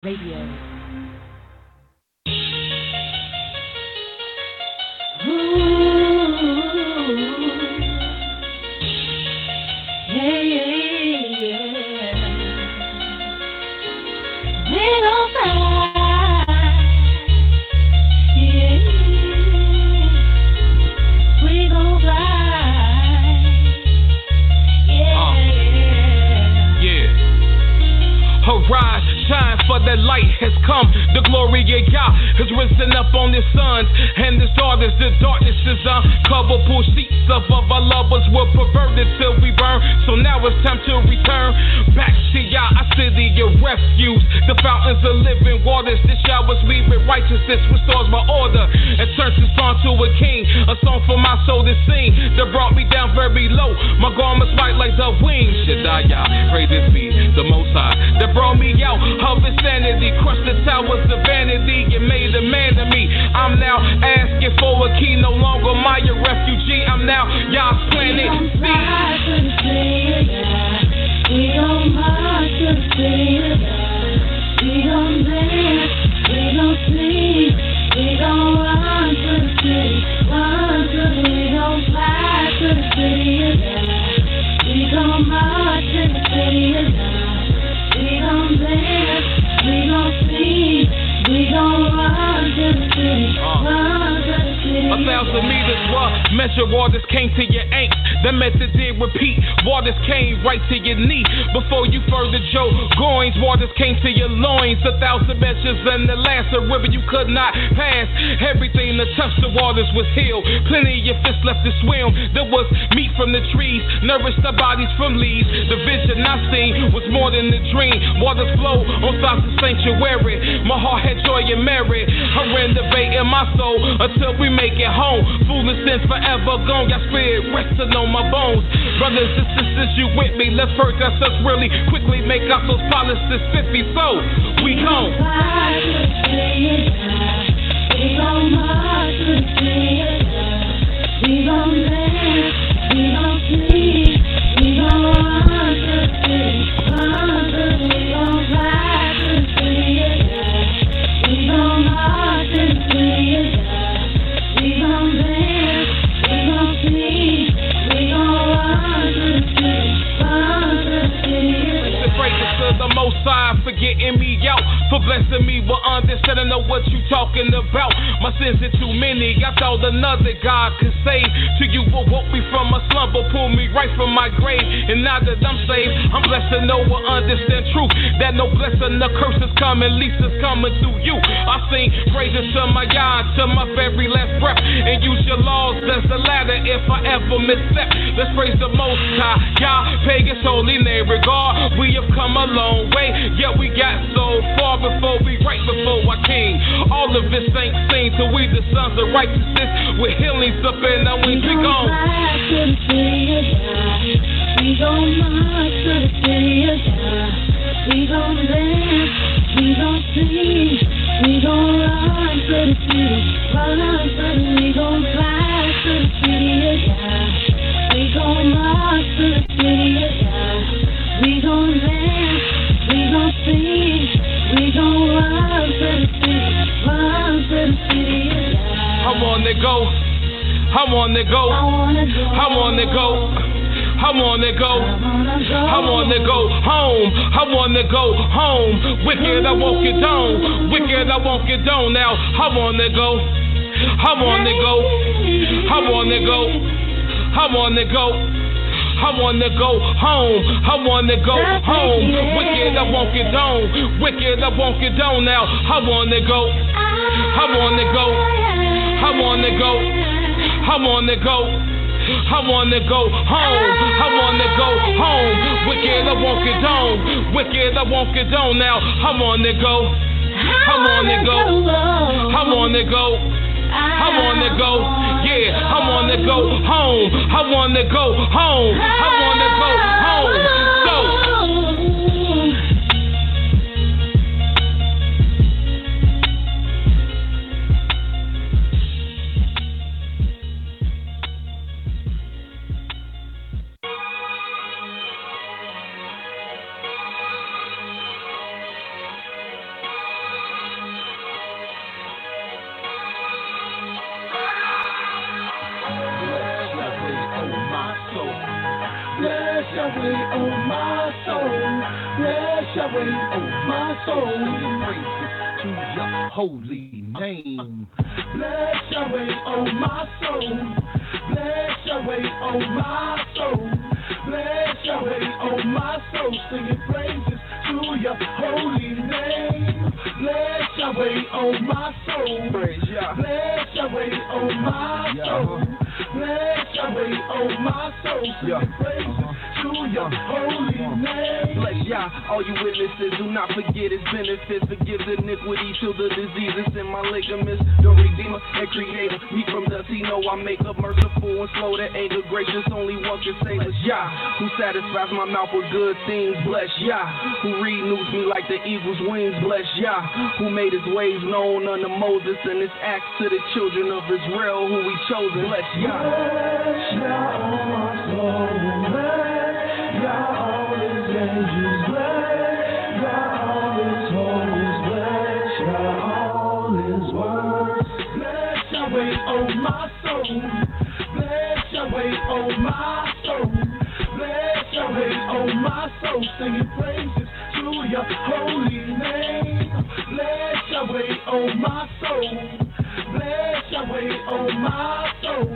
Radio. Yeah, yeah, yeah. We don't fight. Yeah, we gon' fly. Yeah, yeah. Arise, shine, for the light has come. The glory of Yah has risen up on his sons and his daughters. The darkness is uncovered. Pull sheets of our lovers were perverted till we burn. So now it's time to return back to Yah, our city of refuge. The fountains of living waters. This showers me with righteousness, restores my order, and turns the song to a king. A song for my soul to sing that brought me down very low. My garments white like the wings. YAH, praises be the Most High that brought me out of insanity, crushed the towers of vanity, and made a man of me. I'm now asking for a key, no longer my refugee. I'm now Yah's planet. we gon' march to the city of God. We gon' dance, we gon' sing, we gon' run to the city, we gon' fly to the city of God. We gon' march to the city of God. We gon' dance, we gon' sing, we gon' run to the city, run to the city. 1,000 meters wide, measure waters came to your ankles. The method did repeat, waters came right to your knee. Before you furthered your goings, waters came to your loins. 1,000 measures and the last, a river you could not pass. Everything that touched the waters was healed. Plenty of your fists left to swim. There was meat from the trees, nourished our bodies from leaves. The vision I seen was more than a dream. Waters flow on sides of sanctuary. My heart had joy and merit. I'm renovating my soul until we make it home. Foolish sins forever gone. Got spirit resting on my bones. Brothers and sisters, you with me? Let's purge ourselves really quickly. Make out those policies 50. So we gon' fly to the city of God. We gon' march to the city of God. We gon' dance, we gon' sing, we gon' run to the city, we gon' fly to the city of God. We gon' march to the city of God. We gon' dance, we gon' sing, we gon' run to the city, the praises to the Most High for getting me out, for blessing me with understanding of what you talking about. My sins are too many. I thought another God could save. To you will woke me from a slumber, pull me right from my grave. And now that I'm saved, I'm blessed to know and understand truth. That no blessing, the curse is coming, least is coming through you. I sing praises to my God, to my very last breath, and use your laws as the ladder if I ever misstep. Let's praise the Most High, Yah, pay His holy name. Regard, we have come a long way, yet we got so far before we right before our King. All of this ain't seen till we the sons of righteousness with healings up in our wings. We gon' fly to the city of God. We gon' march to the city of God. We gon' dance, we gon' sing, we gon' run to the city, we gon' fly to the city of God. We gon' march to the city of God. We gon' dance, we gon' sing, we gon' run to the city, of God. I wanna go, I wanna go, I wanna go, I wanna go, I wanna go home, I wanna go home. Wicked, I won't get down, wicked, I won't get down now. I wanna go, I wanna go, I wanna go, I wanna go. I wanna go home, I wanna go home. Wicked, I won't get down, wicked, I won't get down now. I wanna go, I wanna go, I wanna go, I wanna go, I wanna go home, I wanna go home. Wicked, I won't get down, wicked, I won't get down now. I wanna go, I wanna go, I wanna go, I wanna go, yeah, I wanna go home, I wanna go home, I wanna go home. So Yahweh, oh my soul. Bless Yahweh, oh my soul. Praises to your holy name. Bless Yahweh, oh my soul. Bless Yahweh, oh my soul. Bless Yahweh, oh my soul. Singing praises to your holy name. Bless Yahweh, oh my soul. Praise Yah. Bless Yahweh, oh my soul. Bless Yahweh, oh my soul. Singing praises to your holy name. Bless Yah, all you witnesses, do not forget his benefits. Forgive the iniquity, till the diseases in my ligaments. The Redeemer and Creator, me from dust, he know I make up, merciful and slow to anger, gracious, only one can save us. Yah, who satisfies my mouth with good things. Bless Yah, who renews me like the eagle's wings. Bless Yah, who made his ways known unto Moses and his acts to the children of Israel, who he chosen. Bless Yah. Bless Yah, oh my soul. Bless Yah, all his angels. Bless Yah, all his homies. Bless Yah, all his words. Bless Yahweh, oh my soul. Bless Yahweh, oh my soul. Bless Yahweh, oh my soul. Singing praises to your holy name. Bless Yahweh, oh my soul. Bless Yahweh, oh my soul.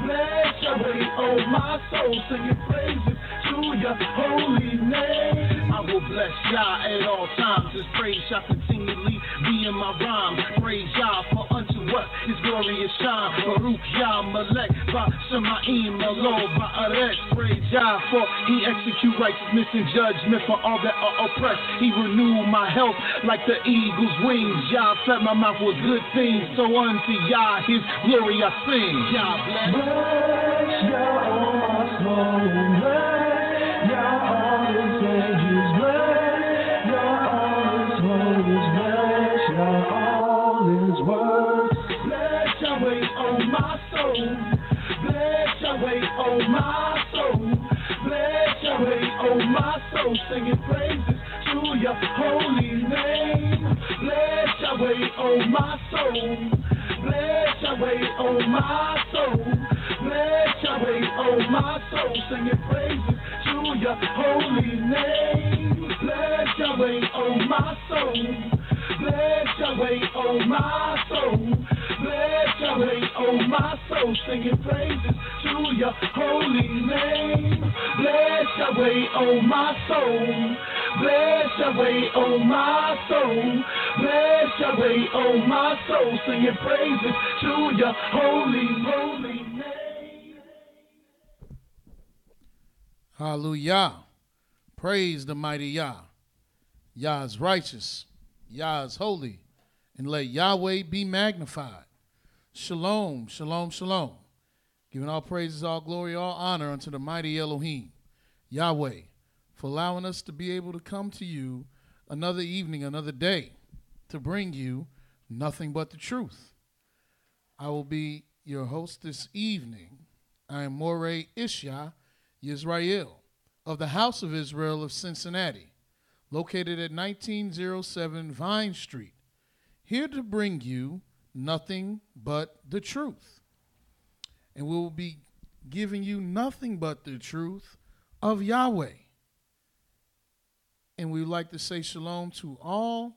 Bless Yahweh, oh my soul. Singing praises to your holy name. I will bless Yah at all times. His praise shall continually be in my rhyme. Praise Yah for unto what his glorious shine. Baruch Yah Malek Ba'Shemaim Alo Ba'aret. Praise Yah for he execute righteousness and judgment for all that are oppressed. He renewed my health like the eagle's wings. Yah fed my mouth with good things. So unto Yah his glory I sing. Yah bless. Bless Yah, oh my soul. Bless Yah, all his angels. Bless Yah, all his homies. Bless Yah, all his words. Bless Yahweh, oh my soul. Bless Yahweh, oh my soul. Bless Yahweh, oh my soul. Singing praises to your holy name. Bless Yahweh, oh my soul. Bless Yahweh, oh my soul. Bless Yahweh, oh my soul. Singing praises to your holy name. Bless Yahweh, oh my soul. Bless Yahweh, oh my soul. Bless Yahweh, oh my soul. Singing praises to your holy name. Bless Yahweh, oh my soul. Bless Yahweh, oh my soul. Bless Yahweh, oh my soul. Singing praises to your holy name. Hallelujah. Praise the mighty Yah. Yah is righteous. Yah is holy. And let Yahweh be magnified. Shalom, shalom, shalom. Giving all praises, all glory, all honor unto the mighty Elohim, Yahweh, for allowing us to be able to come to you another evening, another day, to bring you nothing but the truth. I will be your host this evening. I am Mowreh IshYAH, YIsraEL, of the House of Israel of Cincinnati, located at 1907 Vine Street, here to bring you nothing but the truth. And we will be giving you nothing but the truth of Yahweh. And we would like to say shalom to all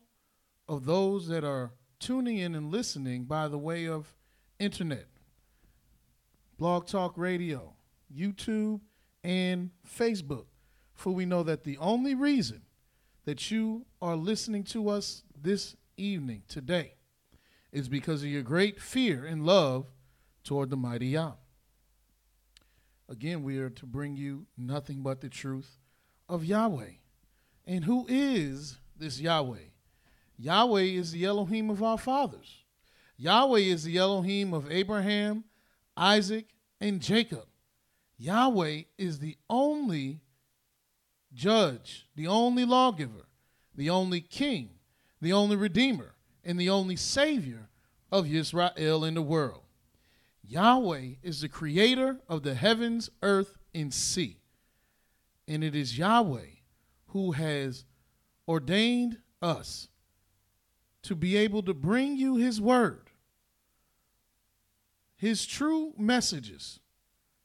of those that are tuning in and listening by the way of internet, Blog Talk Radio, YouTube, and Facebook. For we know that the only reason that you are listening to us this evening, today, is because of your great fear and love toward the mighty Yah. Again, we are to bring you nothing but the truth of Yahweh. And who is this Yahweh? Yahweh is the Elohim of our fathers. Yahweh is the Elohim of Abraham, Isaac, and Jacob. Yahweh is the only judge, the only lawgiver, the only king, the only redeemer, and the only savior of Yisrael in the world. Yahweh is the creator of the heavens, earth, and sea. And it is Yahweh who has ordained us to be able to bring you his word, his true messages,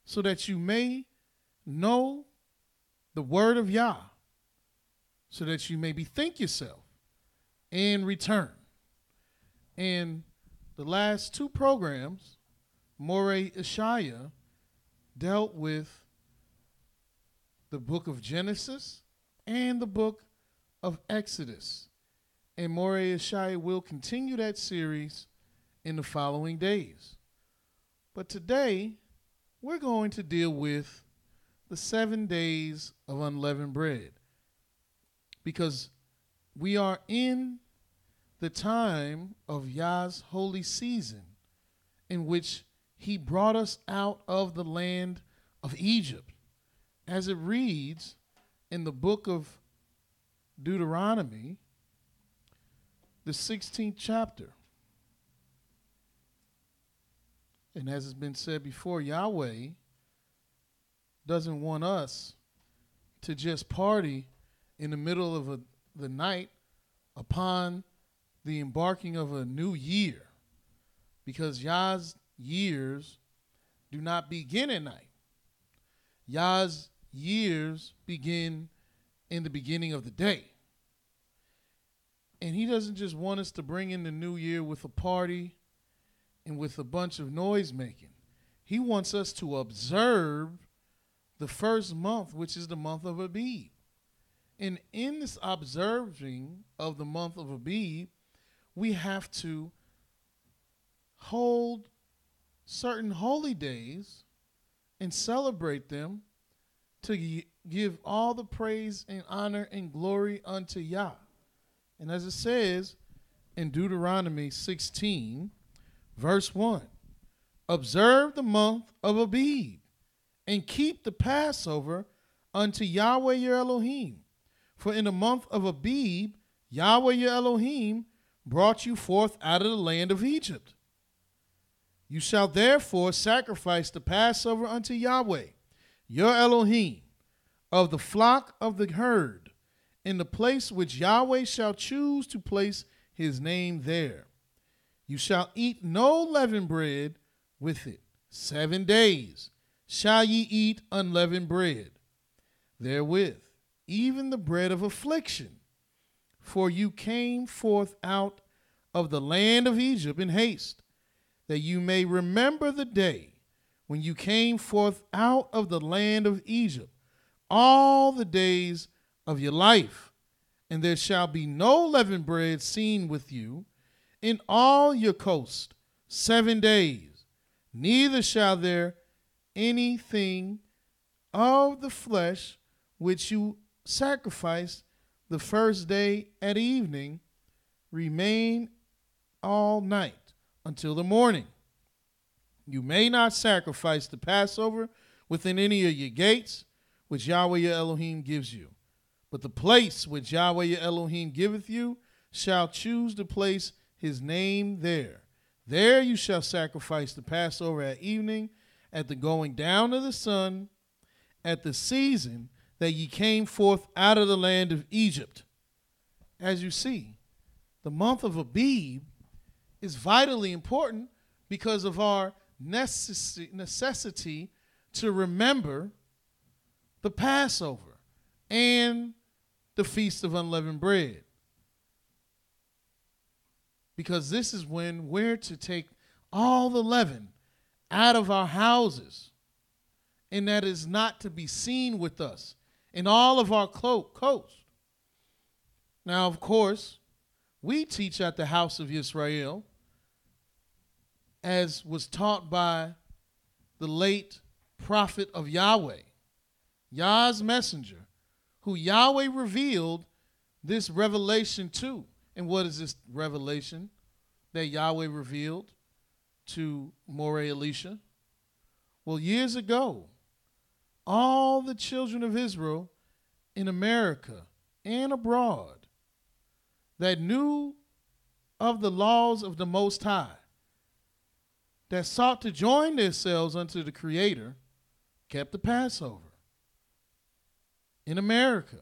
so that you may know the word of Yah, so that you may bethink yourself and return. And the last two programs, Mowreh IshYAH dealt with the book of Genesis and the book of Exodus. And Mowreh IshYAH will continue that series in the following days. But today, we're going to deal with the 7 days of unleavened bread, because we are in the time of Yah's holy season, in which he brought us out of the land of Egypt, as it reads in the book of Deuteronomy, the 16th chapter. And as has been said before, Yahweh doesn't want us to just party in the middle of the night upon the embarking of a new year, because Yah's years do not begin at night. Yah's years begin in the beginning of the day. And he doesn't just want us to bring in the new year with a party and with a bunch of noise making. He wants us to observe the first month, which is the month of Abib. And in this observing of the month of Abib, we have to hold certain holy days and celebrate them to give all the praise and honor and glory unto Yah. And as it says in Deuteronomy 16, verse 1, observe the month of Abib and keep the Passover unto Yahweh your Elohim. For in the month of Abib, Yahweh your Elohim brought you forth out of the land of Egypt. You shall therefore sacrifice the Passover unto Yahweh your Elohim of the flock of the herd in the place which Yahweh shall choose to place his name there. You shall eat no leavened bread with it. 7 days shall ye eat unleavened bread therewith, even the bread of affliction. For you came forth out of the land of Egypt in haste, that you may remember the day when you came forth out of the land of Egypt, all the days of your life. And there shall be no leavened bread seen with you in all your coast 7 days, neither shall there anything of the flesh which you sacrifice the first day at evening remain all night until the morning. You may not sacrifice the Passover within any of your gates, which Yahweh your Elohim gives you. But the place which Yahweh your Elohim giveth you shall choose to place his name there. There you shall sacrifice the Passover at evening, at the going down of the sun, at the season that ye came forth out of the land of Egypt. As you see, the month of Abib is vitally important because of our necessity to remember the Passover and the Feast of Unleavened Bread. Because this is when we're to take all the leaven out of our houses, and that is not to be seen with us in all of our coast. Now, of course, we teach at the house of YIsraEL, as was taught by the late prophet of Yahweh, Yah's messenger, who Yahweh revealed this revelation to. And what is this revelation that Yahweh revealed to Mowreh Elisha? Well, years ago, all the children of Israel in America and abroad that knew of the laws of the Most High, that sought to join themselves unto the Creator, kept the Passover. In America,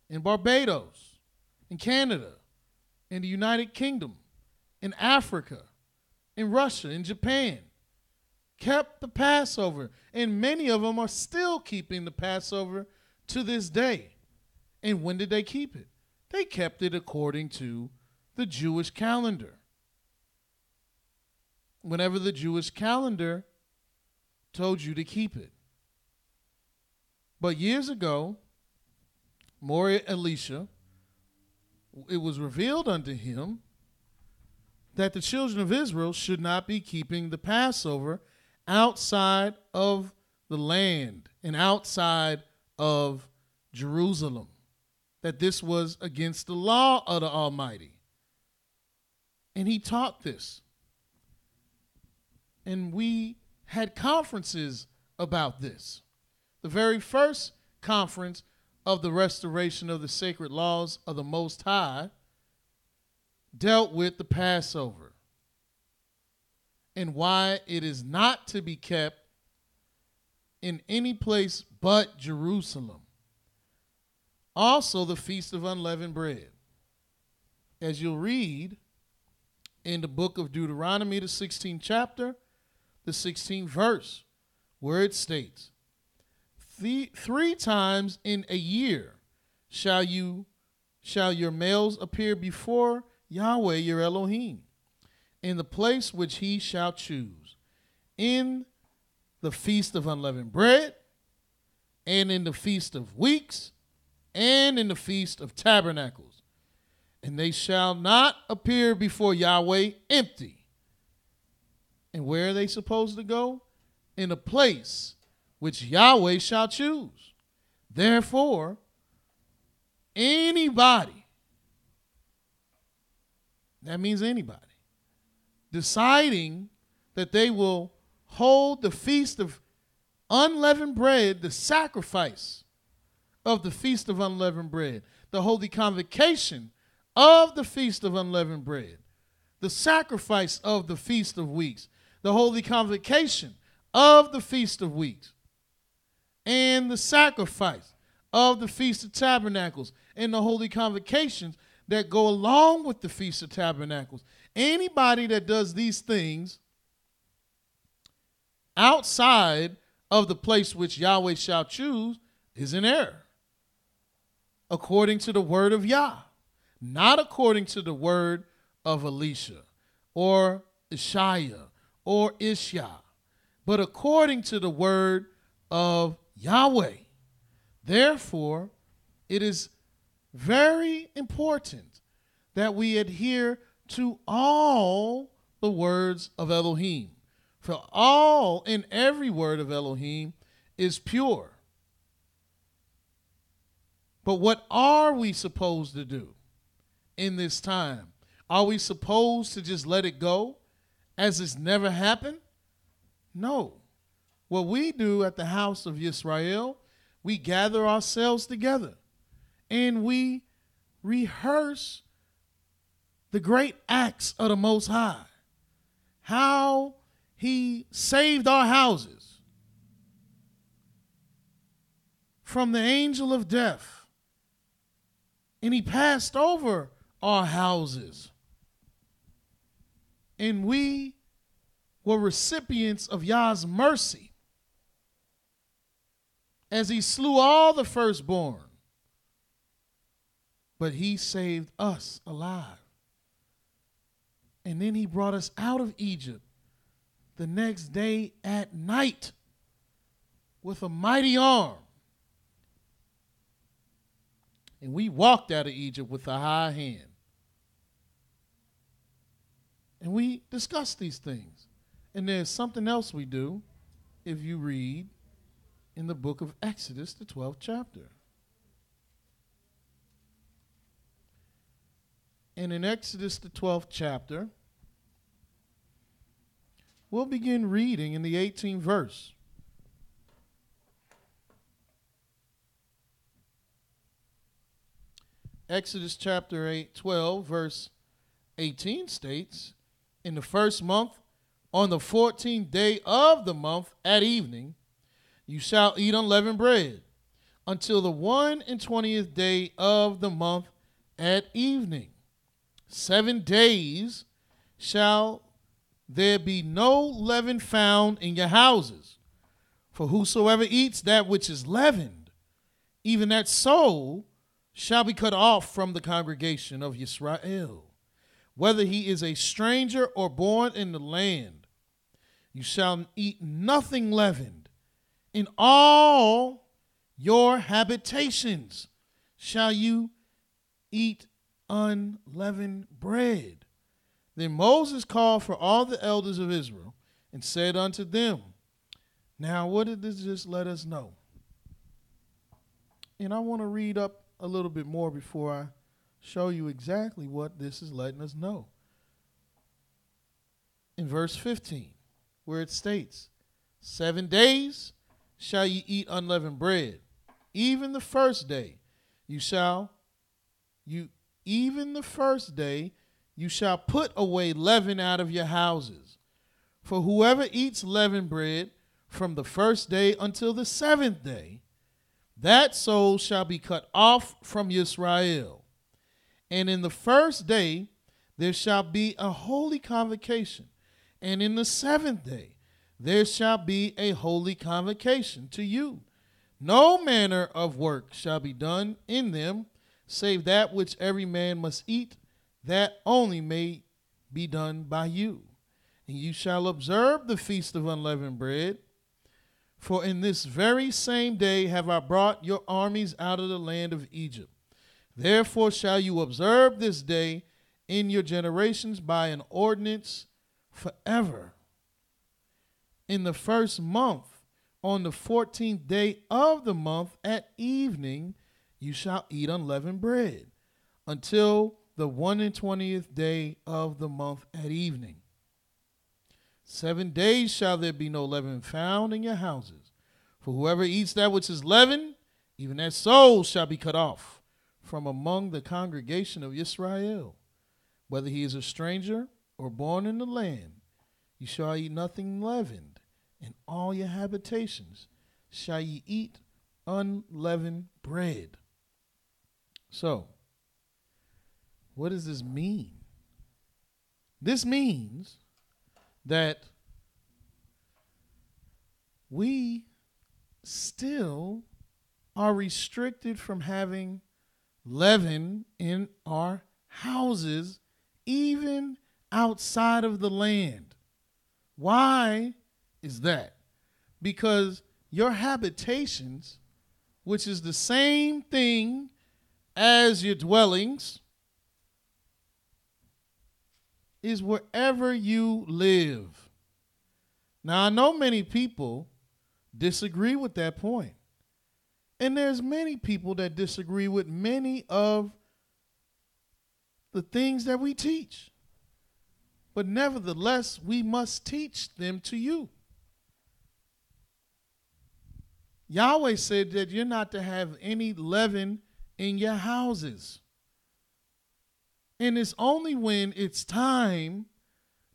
in Barbados, in Canada, in the United Kingdom, in Africa, in Russia, in Japan, kept the Passover. And many of them are still keeping the Passover to this day. And when did they keep it? They kept it according to the Jewish calendar. Whenever the Jewish calendar told you to keep it. But years ago, Mowreh IshYAH, it was revealed unto him that the children of Israel should not be keeping the Passover outside of the land and outside of Jerusalem. That this was against the law of the Almighty. And he taught this. And we had conferences about this. The very first conference of the restoration of the sacred laws of the Most High dealt with the Passover and why it is not to be kept in any place but Jerusalem. Also, the Feast of Unleavened Bread. As you'll read in the book of Deuteronomy, the 16th chapter, the 16th verse, where it states, 3 times in a year shall your males appear before Yahweh your Elohim, in the place which he shall choose, in the Feast of Unleavened Bread, and in the Feast of Weeks, and in the Feast of Tabernacles. And they shall not appear before Yahweh empty. And where are they supposed to go? In a place which Yahweh shall choose. Therefore, anybody, that means anybody, deciding that they will hold the Feast of Unleavened Bread, the sacrifice of the Feast of Unleavened Bread, the holy convocation of the Feast of Unleavened Bread, the sacrifice of the Feast of Weeks, the holy convocation of the Feast of Weeks, and the sacrifice of the Feast of Tabernacles, and the holy convocations that go along with the Feast of Tabernacles. Anybody that does these things outside of the place which Yahweh shall choose is in error, according to the word of Yah, not according to the word of Elisha or IshiYAH or YIsHYAH, but according to the word of Yahweh. Therefore, it is very important that we adhere to all the words of Elohim. For all and every word of Elohim is pure. But what are we supposed to do in this time? Are we supposed to just let it go as it's never happened? No. What we do at the house of YIsraEL, we gather ourselves together and we rehearse the great acts of the Most High. How he saved our houses from the angel of death. And he passed over our houses. And we were recipients of Yah's mercy as he slew all the firstborn. But he saved us alive. And then he brought us out of Egypt the next day at night with a mighty arm. And we walked out of Egypt with a high hand. And we discussed these things. And there's something else we do if you read in the book of Exodus, the 12th chapter. And in Exodus, the 12th chapter, we'll begin reading in the 18th verse. Exodus chapter 12, verse 18 states, in the first month, on the 14th day of the month at evening, you shall eat unleavened bread until the 21st day of the month at evening. 7 days shall there be no leaven found in your houses. For whosoever eats that which is leavened, even that soul shall be cut off from the congregation of YIsraEL. Whether he is a stranger or born in the land, you shall eat nothing leavened. In all your habitations shall you eat unleavened bread. Then Moses called for all the elders of Israel and said unto them, now what did this just let us know? And I want to read up a little bit more before I show you exactly what this is letting us know. In verse 15, where it states, 7 days shall ye eat unleavened bread. Even the first day you shall put away leaven out of your houses. For whoever eats leavened bread from the first day until the 7th day, that soul shall be cut off from YIsraEL. And in the first day there shall be a holy convocation, and in the 7th day there shall be a holy convocation to you. No manner of work shall be done in them, save that which every man must eat, that only may be done by you. And you shall observe the feast of unleavened bread. For in this very same day have I brought your armies out of the land of Egypt. Therefore shall you observe this day in your generations by an ordinance forever. In the first month, on the 14th day of the month at evening, you shall eat unleavened bread until the 21st day of the month at evening. 7 days shall there be no leaven found in your houses. For whoever eats that which is leavened, even that soul shall be cut off from among the congregation of YIsraEL. Whether he is a stranger or born in the land, you shall eat nothing leavened. In all your habitations shall ye eat unleavened bread. So, what does this mean? This means that we still are restricted from having leaven in our houses, even outside of the land. Why is that? Because your habitations, which is the same thing as your dwellings, is wherever you live. Now, I know many people disagree with that point. And there's many people that disagree with many of the things that we teach. But nevertheless, we must teach them to you. Yahweh said that you're not to have any leaven in your houses. And it's only when it's time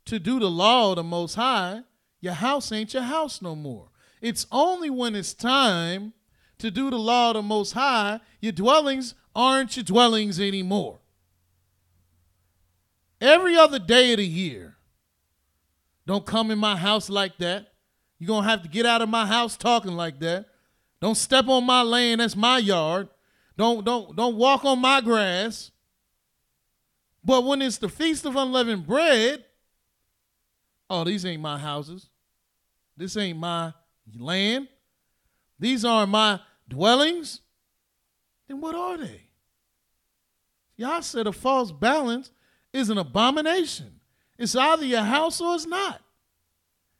to do the law of the Most High, your house ain't your house no more. It's only when it's time to do the law of the Most High, your dwellings aren't your dwellings anymore. Every other day of the year, don't come in my house like that. You're going to have to get out of my house talking like that. Don't step on my land, that's my yard. Don't walk on my grass. But when it's the Feast of Unleavened Bread, oh, these ain't my houses. This ain't my land. These aren't my dwellings. Then what are they? Y'all said a false balance is an abomination. It's either your house or it's not.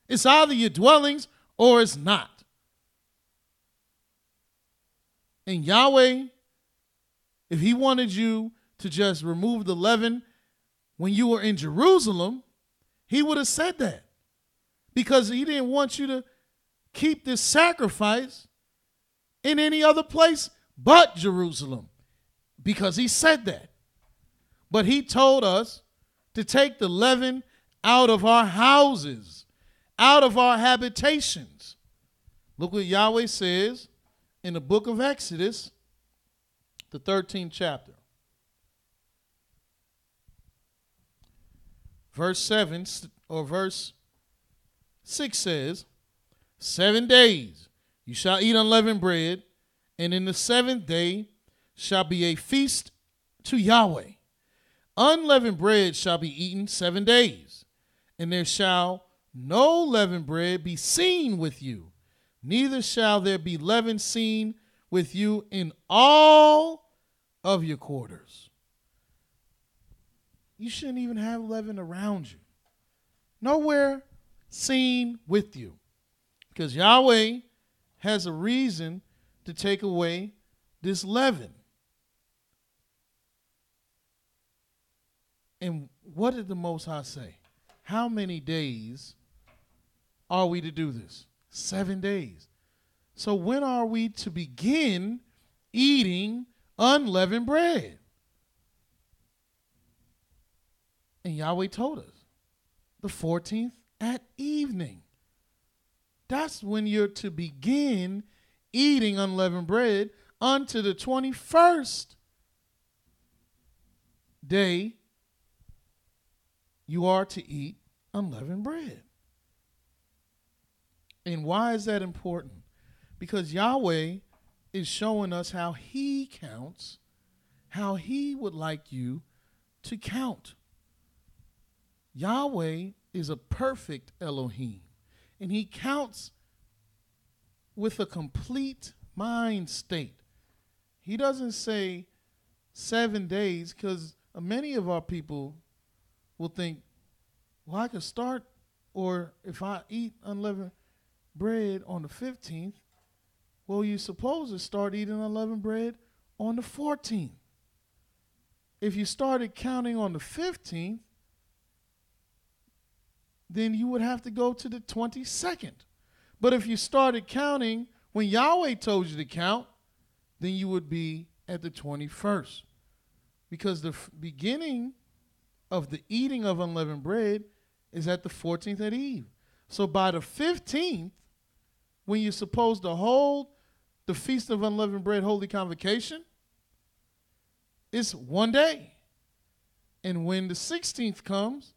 It's either your dwellings or it's not. And Yahweh, if he wanted you to just remove the leaven when you were in Jerusalem, he would have said that. Because he didn't want you to keep this sacrifice in any other place but Jerusalem. Because he said that. But he told us to take the leaven out of our houses, out of our habitations. Look what Yahweh says in the book of Exodus, the 13th chapter. Verse 7 or verse 6 says, 7 days you shall eat unleavened bread, And in the seventh day shall be a feast to Yahweh. Unleavened bread shall be eaten 7 days, and there shall no leavened bread be seen with you, neither shall there be leaven seen with you in all of your quarters. You shouldn't even have leaven around you. Nowhere seen with you. Because Yahweh has a reason to take away this leaven. And what did the Most High say? How many days are we to do this? 7 days. So when are we to begin eating unleavened bread? And Yahweh told us, the 14th at evening. That's when you're to begin eating unleavened bread unto the 21st day. You are to eat unleavened bread. And why is that important? Because Yahweh is showing us how he counts, how he would like you to count. Yahweh is a perfect Elohim, and he counts with a complete mind state. He doesn't say 7 days, because many of our people will think, well, I could start, or if I eat unleavened bread on the 15th, well, you're supposed to start eating unleavened bread on the 14th. If you started counting on the 15th, then you would have to go to the 22nd. But if you started counting when Yahweh told you to count, then you would be at the 21st. Because the beginning of the eating of unleavened bread is at the 14th at eve. So by the 15th, when you're supposed to hold the Feast of Unleavened Bread Holy Convocation, it's 1 day. And when the 16th comes,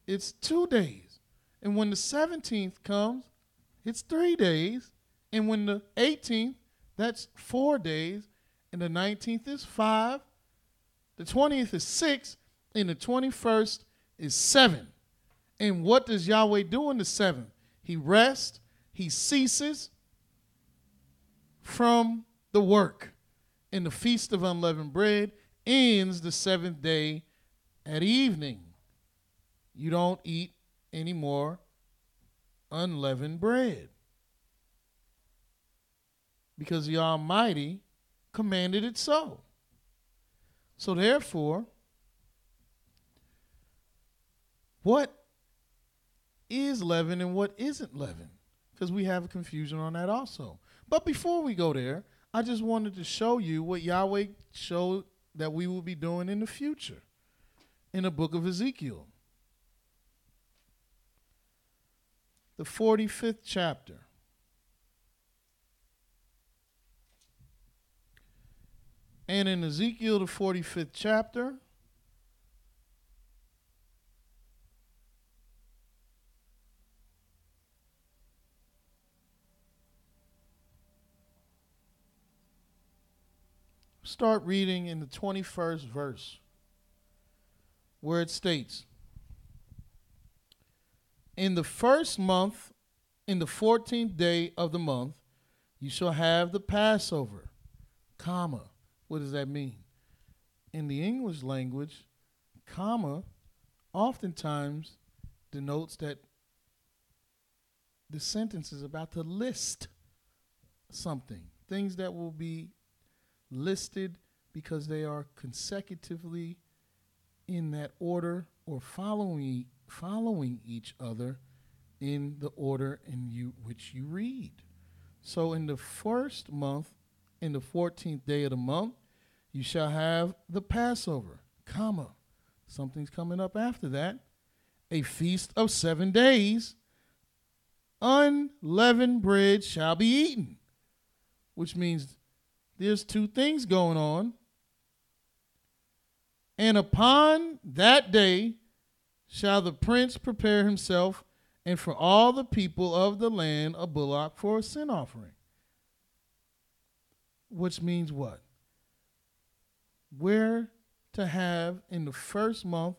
it's 2 days. And when the 17th comes, it's 3 days. And when the 18th, that's 4 days. And the 19th is 5. The 20th is 6. And the 21st is 7. And what does Yahweh do on the 7th? He rests. He ceases from the work. And the Feast of Unleavened Bread ends the 7th day at evening. You don't eat any more unleavened bread, because the Almighty commanded it so. So therefore, what is leaven and what isn't leaven? Because we have a confusion on that also. But before we go there, I just wanted to show you what Yahweh showed that we will be doing in the future in the book of Ezekiel. The 45th chapter. And in Ezekiel, the 45th chapter, start reading in the 21st verse, where it states, in the first month, in the 14th day of the month, you shall have the Passover, comma. What does that mean? In the English language, comma oftentimes denotes that the sentence is about to list something, things that will be listed because they are consecutively in that order or following each other in the order in which you read. So in the first month, in the 14th day of the month, you shall have the Passover, comma. Something's coming up after that. A feast of 7 days. Unleavened bread shall be eaten. Which means there's 2 things going on. And upon that day shall the prince prepare himself, and for all the people of the land a bullock for a sin offering. which means what? We're to have in the first month,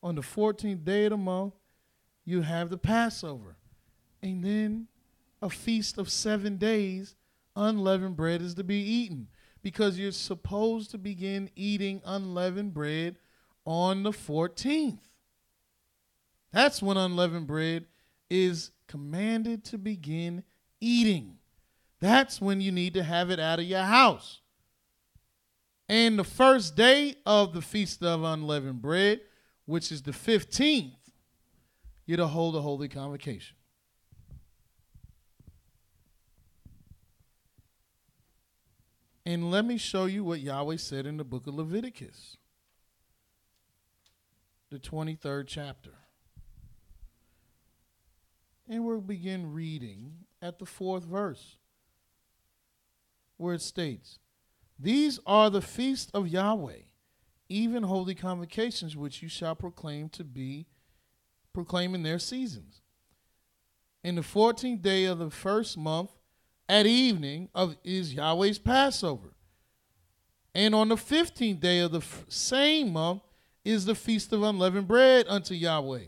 on the 14th day of the month, you have the Passover. And then a feast of 7 days, unleavened bread is to be eaten. Because you're supposed to begin eating unleavened bread on the 14th. That's when unleavened bread is commanded to begin eating. That's when you need to have it out of your house. And the first day of the Feast of Unleavened Bread, which is the 15th, you're to hold a holy convocation. And let me show you what Yahweh said in the book of Leviticus, the 23rd chapter. And we'll begin reading at the 4th verse, where it states, "These are the feasts of Yahweh, even holy convocations, which you shall proclaim in their seasons. In the 14th day of the first month, at evening is Yahweh's Passover. And on the 15th day of the same month is the feast of unleavened bread unto Yahweh.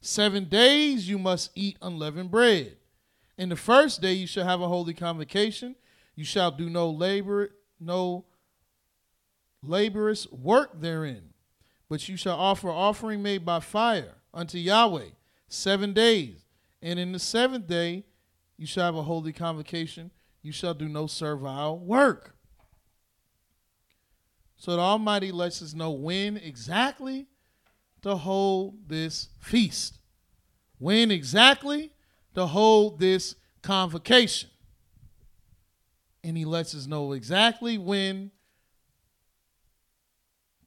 7 days you must eat unleavened bread. In the first day you shall have a holy convocation. You shall do no laborious work therein, but you shall offer offering made by fire unto Yahweh 7 days. And in the 7th day you shall have a holy convocation. You shall do no servile work." So the Almighty lets us know when exactly to hold this feast. When exactly to hold this convocation. And he lets us know exactly when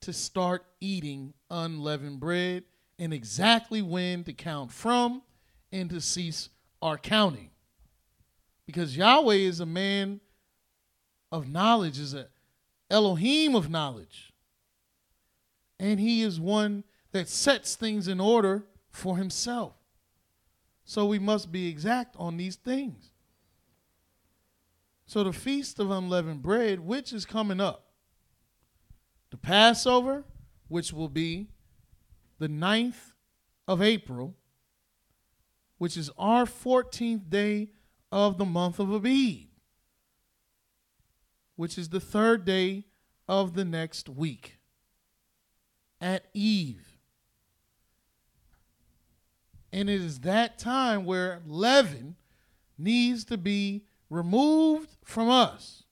to start eating unleavened bread and exactly when to count from and to cease our counting. Because Yahweh is a man of knowledge, is an Elohim of knowledge. And he is one that sets things in order for himself. So we must be exact on these things. So the Feast of Unleavened Bread, which is coming up, the Passover, which will be the 9th of April, which is our 14th day of the month of Abib, which is the 3rd day of the next week, at eve. And it is that time where leaven needs to be removed from us.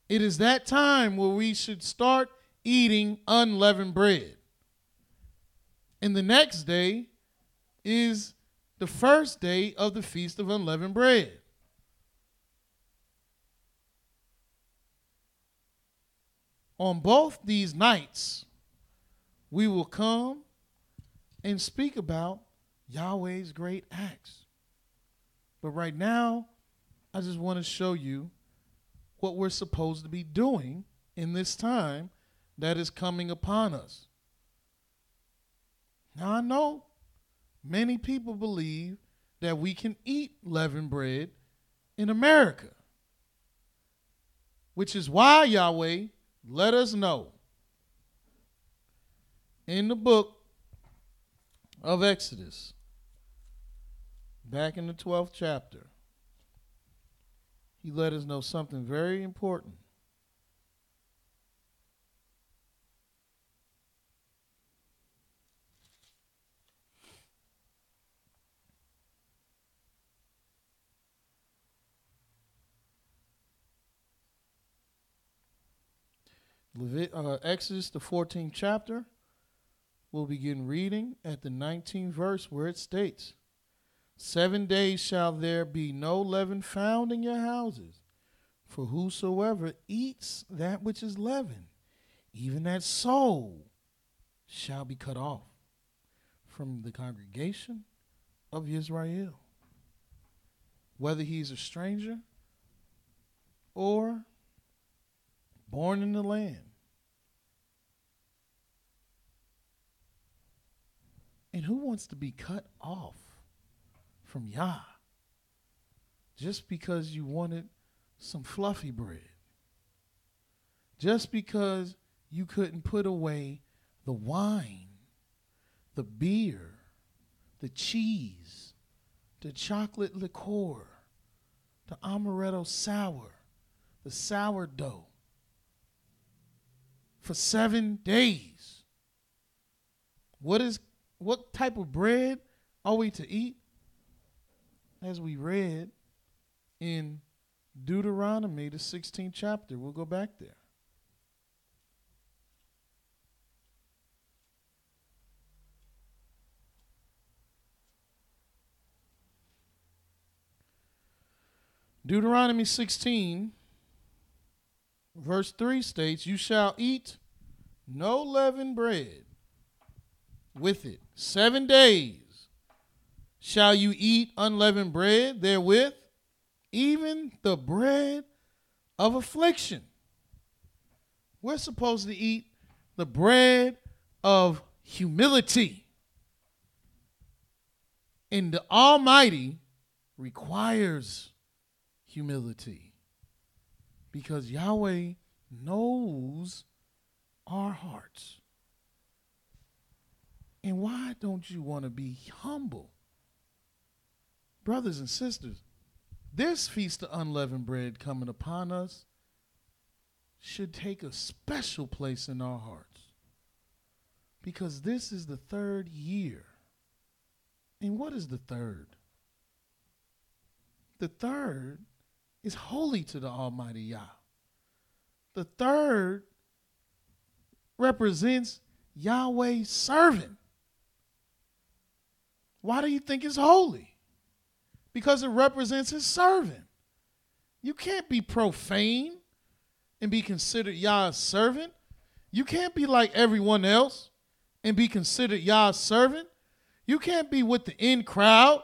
It is that time where we should start eating unleavened bread. And the next day is the first day of the Feast of Unleavened Bread. On both these nights, we will come and speak about Yahweh's great acts. But right now, I just want to show you what we're supposed to be doing in this time that is coming upon us. Now, I know many people believe that we can eat leavened bread in America, which is why Yahweh let us know in the book of Exodus, back in the 12th chapter, he let us know something very important. Exodus, the 14th chapter, we'll begin reading at the 19th verse, where it states, 7 days shall there be no leaven found in your houses, for whosoever eats that which is leavened, even that soul shall be cut off from the congregation of Israel, whether he's a stranger or born in the land. And who wants to be cut off from Yah just because you wanted some fluffy bread. Just because you couldn't put away the wine, the beer, the cheese, the chocolate liqueur, the amaretto sour, the sourdough for 7 days. What type of bread are we to eat? As we read in Deuteronomy, the 16th chapter. We'll go back there. Deuteronomy 16, verse 3 states, "You shall eat no leavened bread with it. 7 days shall you eat unleavened bread therewith, even the bread of affliction." We're supposed to eat the bread of humility. And the Almighty requires humility because Yahweh knows our hearts. And why don't you want to be humble? Brothers and sisters, this feast of unleavened bread coming upon us should take a special place in our hearts because this is the 3rd year. And what is the 3rd? The 3rd is holy to the Almighty Yah. The 3rd represents Yahweh's servant. Why do you think it's holy? Because it represents his servant. You can't be profane and be considered Yah's servant. You can't be like everyone else and be considered Yah's servant. You can't be with the in crowd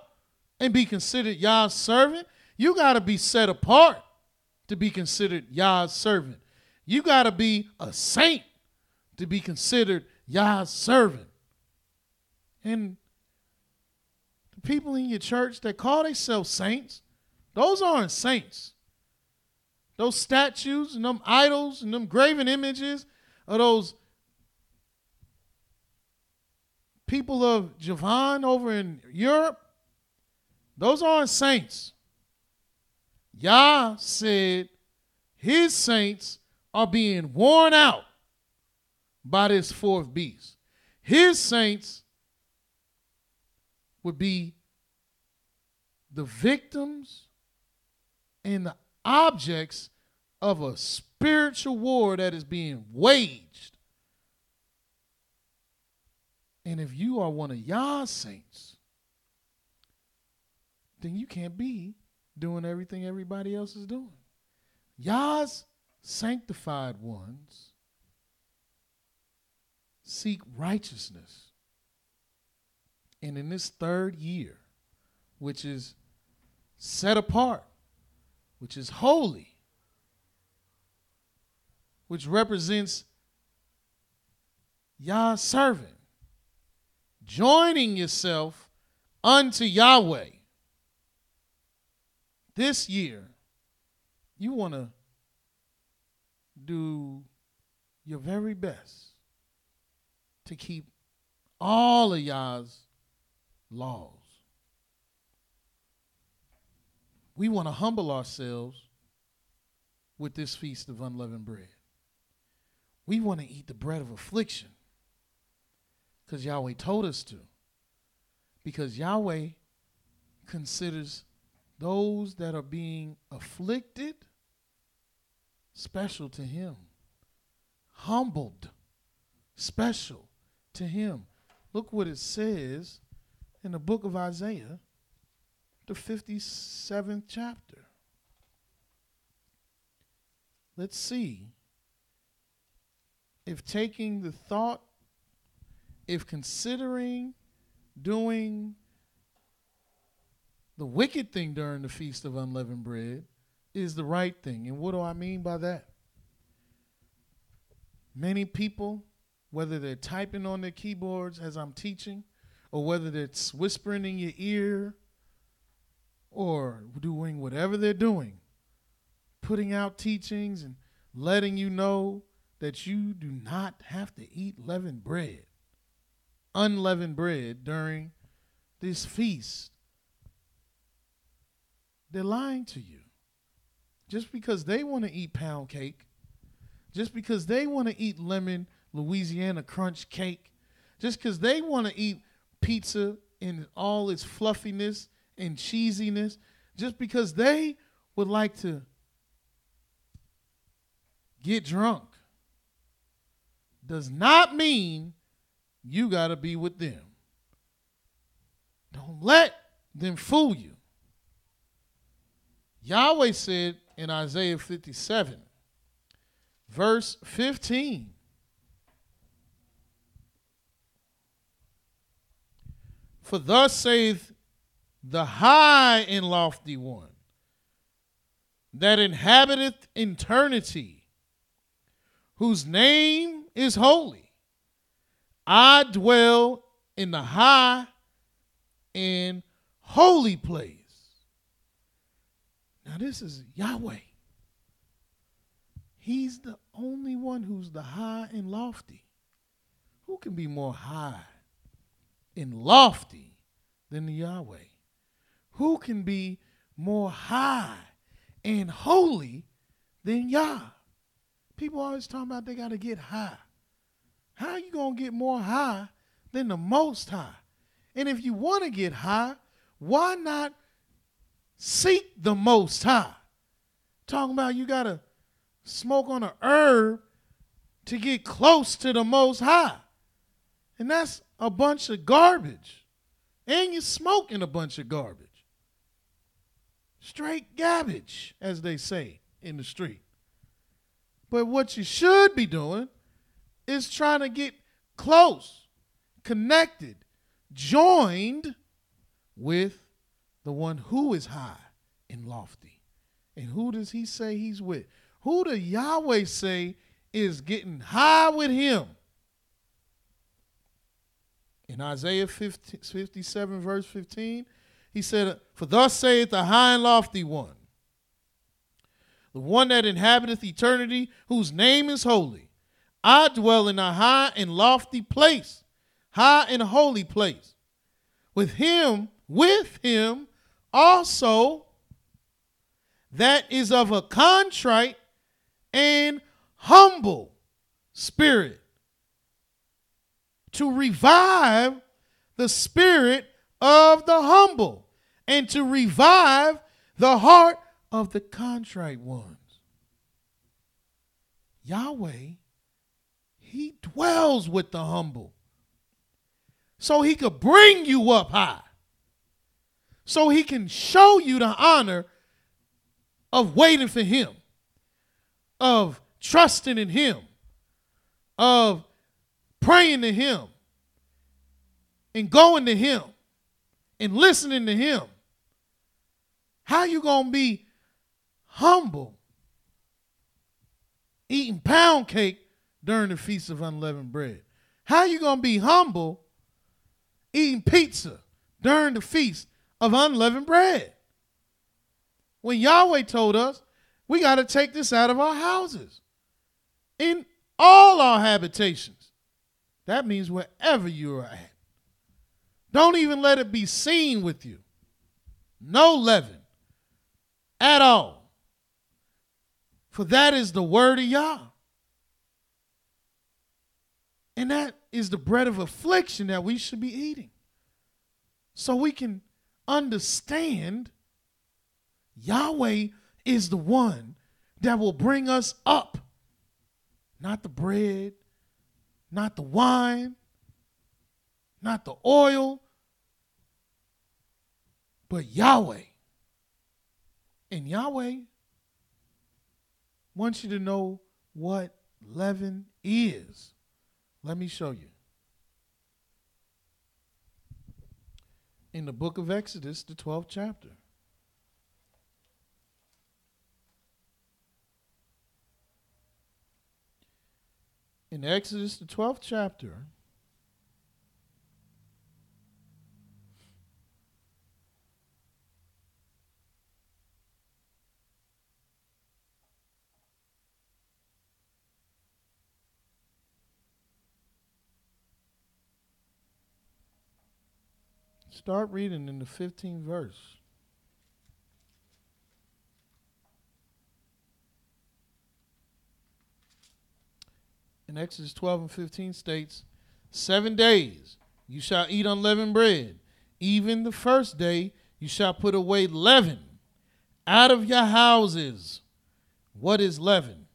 and be considered Yah's servant. You got to be set apart to be considered Yah's servant. You got to be a saint to be considered Yah's servant. And the people in your church that call themselves saints, those aren't saints. Those statues and them idols and them graven images of those people of Javan over in Europe, those aren't saints. Yah said his saints are being worn out by this 4th beast. His saints would be the victims and the objects of a spiritual war that is being waged. And if you are one of Yah's saints, then you can't be doing everything everybody else is doing. Yah's sanctified ones seek righteousness. And in this 3rd year, which is set apart, which is holy, which represents Yah's servant, joining yourself unto Yahweh. This year, you want to do your very best to keep all of Yah's laws. We want to humble ourselves with this feast of unleavened bread. We want to eat the bread of affliction because Yahweh told us to. Because Yahweh considers those that are being afflicted special to him. Humbled, special to him. Look what it says in the book of Isaiah, the 57th chapter. Let's see if taking the thought, if considering doing the wicked thing during the Feast of Unleavened Bread is the right thing. And what do I mean by that? Many people, whether they're typing on their keyboards as I'm teaching, or whether they're whispering in your ear, or doing whatever they're doing, putting out teachings and letting you know that you do not have to eat unleavened bread during this feast. They're lying to you. Just because they want to eat pound cake, just because they want to eat lemon Louisiana crunch cake, just because they want to eat pizza in all its fluffiness and cheesiness, just because they would like to get drunk, does not mean you got to be with them. Don't let them fool you. Yahweh said in Isaiah 57, verse 15, "For thus saith the high and lofty one, that inhabiteth eternity, whose name is holy. I dwell in the high and holy place." Now this is Yahweh. He's the only one who's the high and lofty. Who can be more high and lofty than the Yahweh? Who can be more high and holy than Yah? People always talking about they got to get high. How are you going to get more high than the Most High? And if you want to get high, why not seek the Most High? Talking about you got to smoke on an herb to get close to the Most High. And that's a bunch of garbage. And you're smoking a bunch of garbage. Straight garbage, as they say in the street. But what you should be doing is trying to get close, connected, joined with the one who is high and lofty. And who does he say he's with? Who does Yahweh say is getting high with him? In Isaiah 57, verse 15, he said, "For thus saith the high and lofty one, the one that inhabiteth eternity, whose name is holy. I dwell in a high and lofty place, high and holy place. With him also that is of a contrite and humble spirit, to revive the spirit of the humble, and to revive the heart of the contrite ones." Yahweh, he dwells with the humble, so he could bring you up high, so he can show you the honor of waiting for him, of trusting in him, of praying to him, and going to him, and listening to him. How you going to be humble eating pound cake during the Feast of Unleavened Bread? How you going to be humble eating pizza during the Feast of Unleavened Bread? When Yahweh told us we got to take this out of our houses, in all our habitations. That means wherever you are at. Don't even let it be seen with you. No leaven at all. For that is the word of Yah. And that is the bread of affliction that we should be eating. So we can understand Yahweh is the one that will bring us up. Not the bread, not the wine, not the oil, but Yahweh. And Yahweh wants you to know what leaven is. Let me show you. In the book of Exodus, the 12th chapter. In Exodus, the 12th chapter, Start reading in the 15th verse. In Exodus 12 and 15 states, 7 days you shall eat unleavened bread. Even the first day you shall put away leaven out of your houses. What is leaven?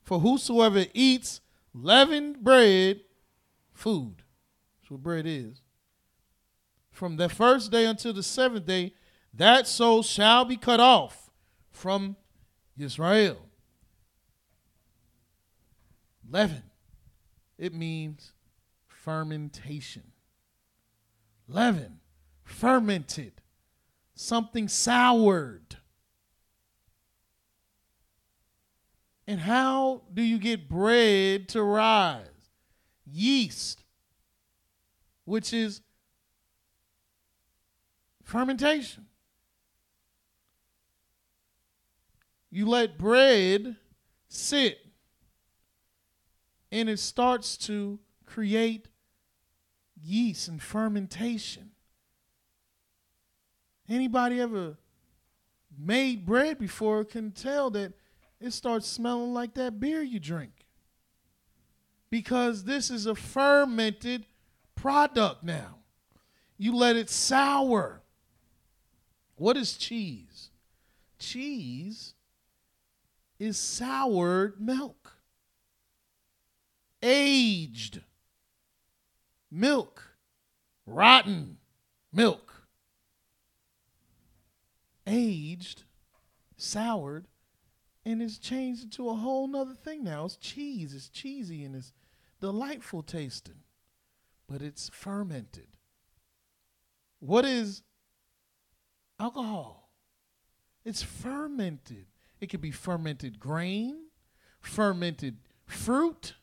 For whosoever eats leavened bread, food, that's what bread is, from the first day until the 7th day, that soul shall be cut off from Israel. Leaven, it means fermentation. Leaven, fermented, something soured. And how do you get bread to rise? Yeast, which is fermentation. You let bread sit and it starts to create yeast and fermentation. Anybody ever made bread before can tell that it starts smelling like that beer you drink. Because this is a fermented product now. You let it sour. What is cheese? Cheese is soured milk. Aged milk. Rotten milk. Aged, soured, and it's changed into a whole nother thing now. It's cheese. It's cheesy and it's delightful tasting, but it's fermented. What is alcohol? It's fermented. It could be fermented grain, fermented fruit,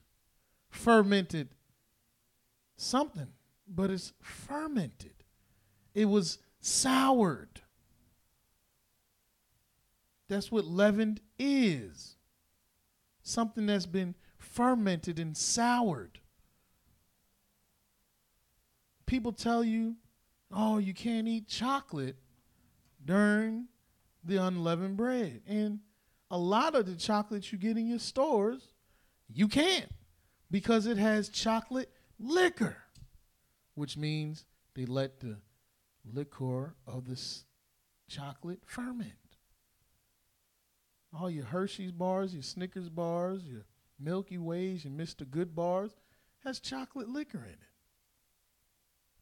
fermented something, but it's fermented. It was soured. That's what leavened is. Something that's been fermented and soured. People tell you, oh, you can't eat chocolate during the unleavened bread. And a lot of the chocolate you get in your stores, you can't, because it has chocolate liquor, which means they let the liquor of this chocolate ferment. All your Hershey's bars, your Snickers bars, your Milky Ways, your Mr. Good bars has chocolate liquor in it.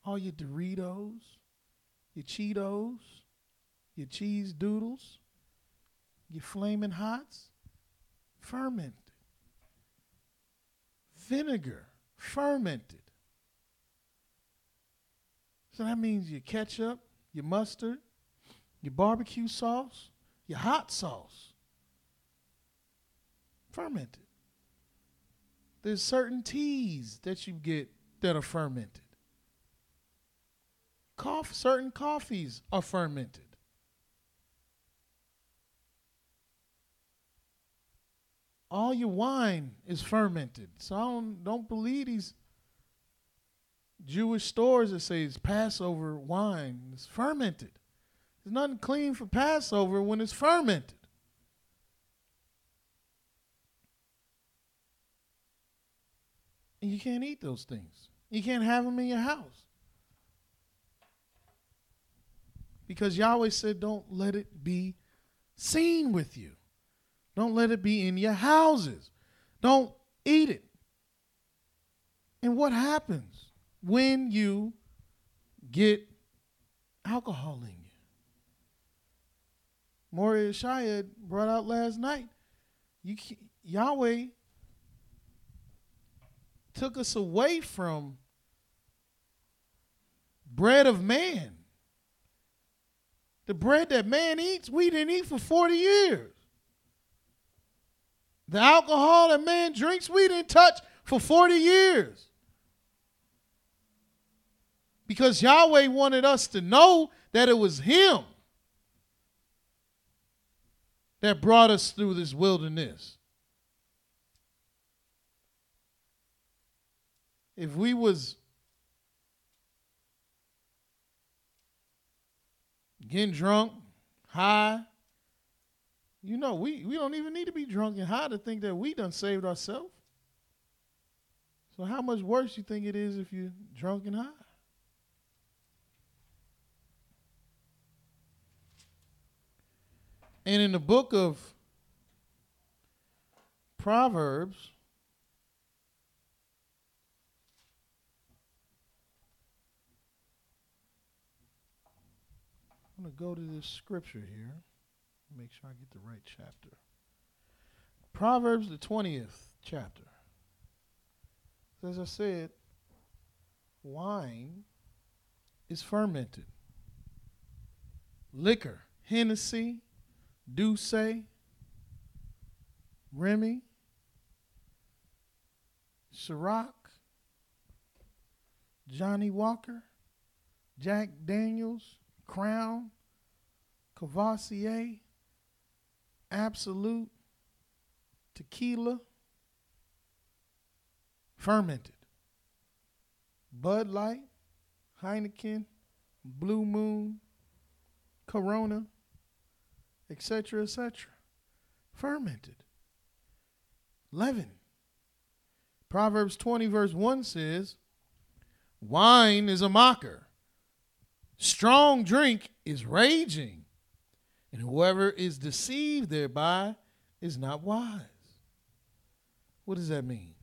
All your Doritos, your Cheetos, your cheese doodles, your Flamin' Hots, fermented. Vinegar, fermented. So that means your ketchup, your mustard, your barbecue sauce, your hot sauce, fermented. There's certain teas that you get that are fermented. Certain coffees are fermented. All your wine is fermented. So I don't believe these Jewish stores that say it's Passover wine. It's fermented. There's nothing clean for Passover when it's fermented. And you can't eat those things. You can't have them in your house. Because Yahweh said, don't let it be seen with you. Don't let it be in your houses. Don't eat it. And what happens when you get alcohol in you? Mowreh IshYAH brought out last night. Yahweh took us away from bread of man. The bread that man eats, we didn't eat for 40 years. The alcohol that man drinks, we didn't touch for 40 years. Because Yahweh wanted us to know that it was him that brought us through this wilderness. If we was getting drunk, high. You know, we don't even need to be drunk and high to think that we done saved ourselves. So how much worse you think it is if you're drunk and high? And in the book of Proverbs, I'm going to go to this scripture here. Make sure I get the right chapter. Proverbs, the 20th chapter. As I said, wine is fermented. Liquor, Hennessy, Douce, Remy, Ciroc, Johnny Walker, Jack Daniels, Crown, Cavassier, Absolute, Tequila, fermented. Bud Light, Heineken, Blue Moon, Corona, etc., etc. Fermented. Leavened. Proverbs 20 verse 1 says, wine is a mocker. Strong drink is raging. And whoever is deceived thereby is not wise. What does that mean?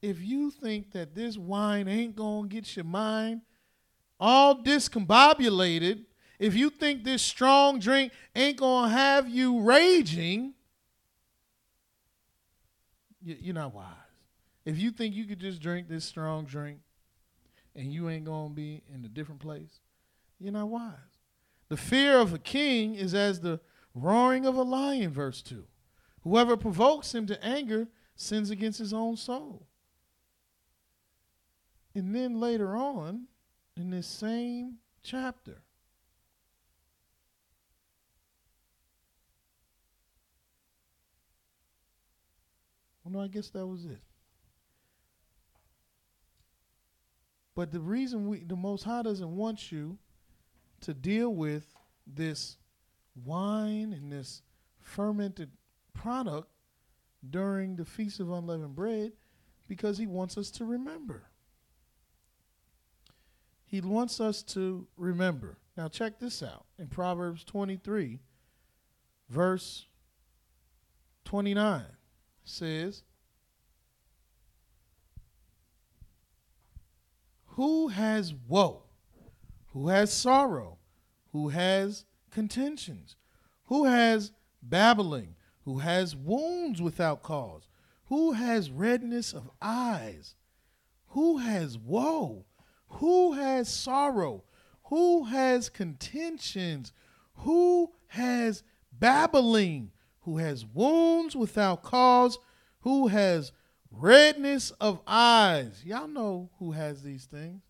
If you think that this wine ain't going to get your mind all discombobulated, if you think this strong drink ain't going to have you raging, you're not wise. If you think you could just drink this strong drink and you ain't going to be in a different place, you're not wise. The fear of a king is as the roaring of a lion, verse 2. Whoever provokes him to anger sins against his own soul. And then later on, in this same chapter, well, no, I guess that was it. But the reason the Most High doesn't want you to deal with this wine and this fermented product during the Feast of Unleavened Bread, because he wants us to remember. He wants us to remember. Now check this out. In Proverbs 23, verse 29, says, who has woe? Who has sorrow? Who has contentions? Who has babbling? Who has wounds without cause? Who has redness of eyes? Who has woe? Who has sorrow? Who has contentions? Who has babbling? Who has wounds without cause? Who has redness of eyes? Y'all know who has these things.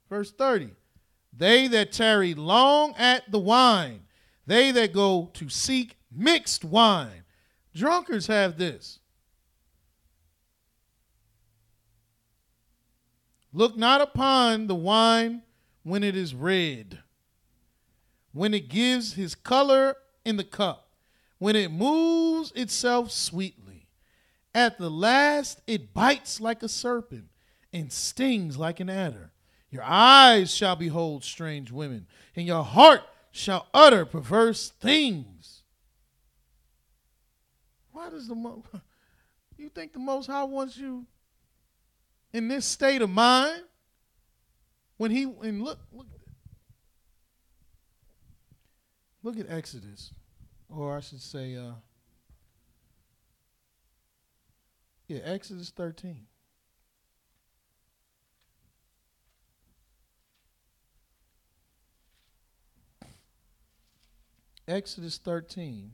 Verse 30. They that tarry long at the wine, they that go to seek mixed wine. Drunkards have this. Look not upon the wine when it is red, when it gives his color in the cup, when it moves itself sweetly. At the last it bites like a serpent and stings like an adder. Your eyes shall behold strange women, and your heart shall utter perverse things. Why does you think the Most High wants you in this state of mind? Look at Exodus, or I should say, Exodus 13. Exodus 13.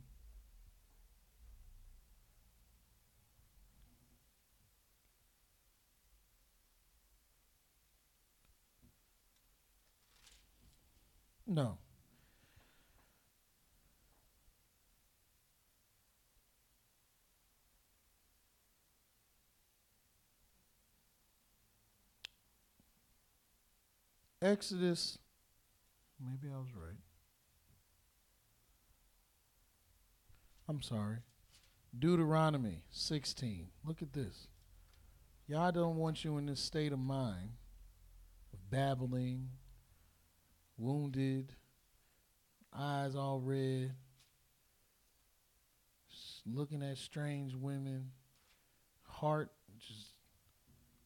No. Exodus, maybe I was right. I'm sorry. Deuteronomy 16. Look at this. Yah don't want you in this state of mind of babbling, wounded, eyes all red, looking at strange women, heart just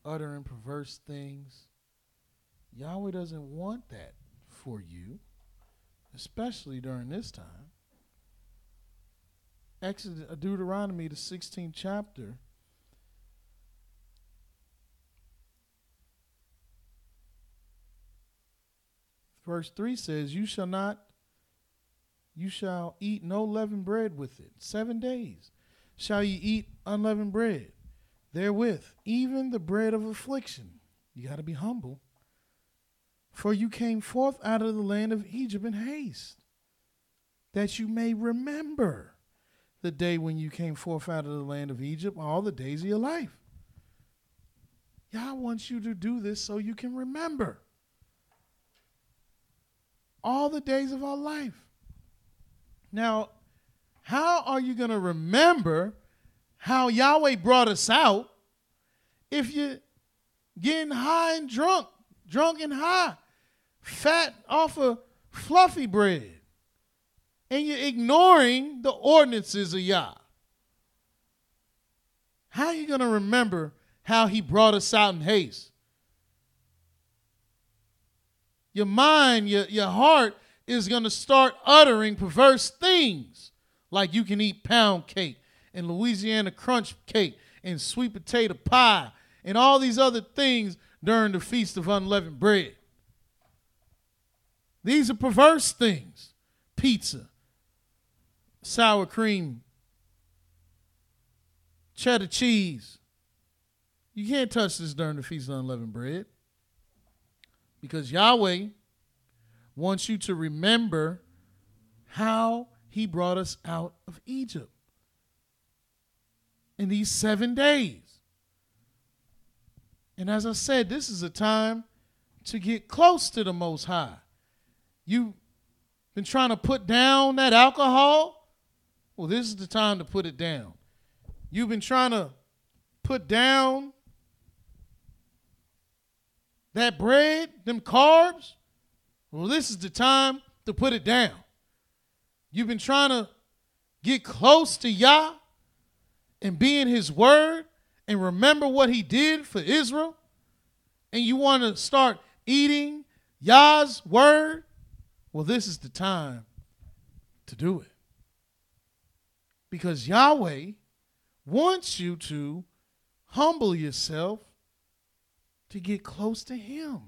uttering perverse things. Yahweh doesn't want that for you, especially during this time. Deuteronomy, the 16th chapter, verse 3 says, You shall eat no leavened bread with it. 7 days shall ye eat unleavened bread therewith, even the bread of affliction. You got to be humble. For you came forth out of the land of Egypt in haste, that you may remember the day when you came forth out of the land of Egypt, all the days of your life. Yah wants you to do this so you can remember all the days of our life. Now, how are you going to remember how Yahweh brought us out if you're getting high and drunk and high, fat off of fluffy bread, and you're ignoring the ordinances of Yah? How are you going to remember how he brought us out in haste? Your mind, your heart is going to start uttering perverse things, like you can eat pound cake and Louisiana crunch cake and sweet potato pie and all these other things during the Feast of Unleavened Bread. These are perverse things. Pizza, sour cream, cheddar cheese. You can't touch this during the Feast of Unleavened Bread, because Yahweh wants you to remember how he brought us out of Egypt in these 7 days. And as I said, this is a time to get close to the Most High. You've been trying to put down that alcohol? Well, this is the time to put it down. You've been trying to put down that bread, them carbs? Well, this is the time to put it down. You've been trying to get close to Yah and be in his word and remember what he did for Israel, and you want to start eating Yah's word? Well, this is the time to do it. Because Yahweh wants you to humble yourself to get close to him.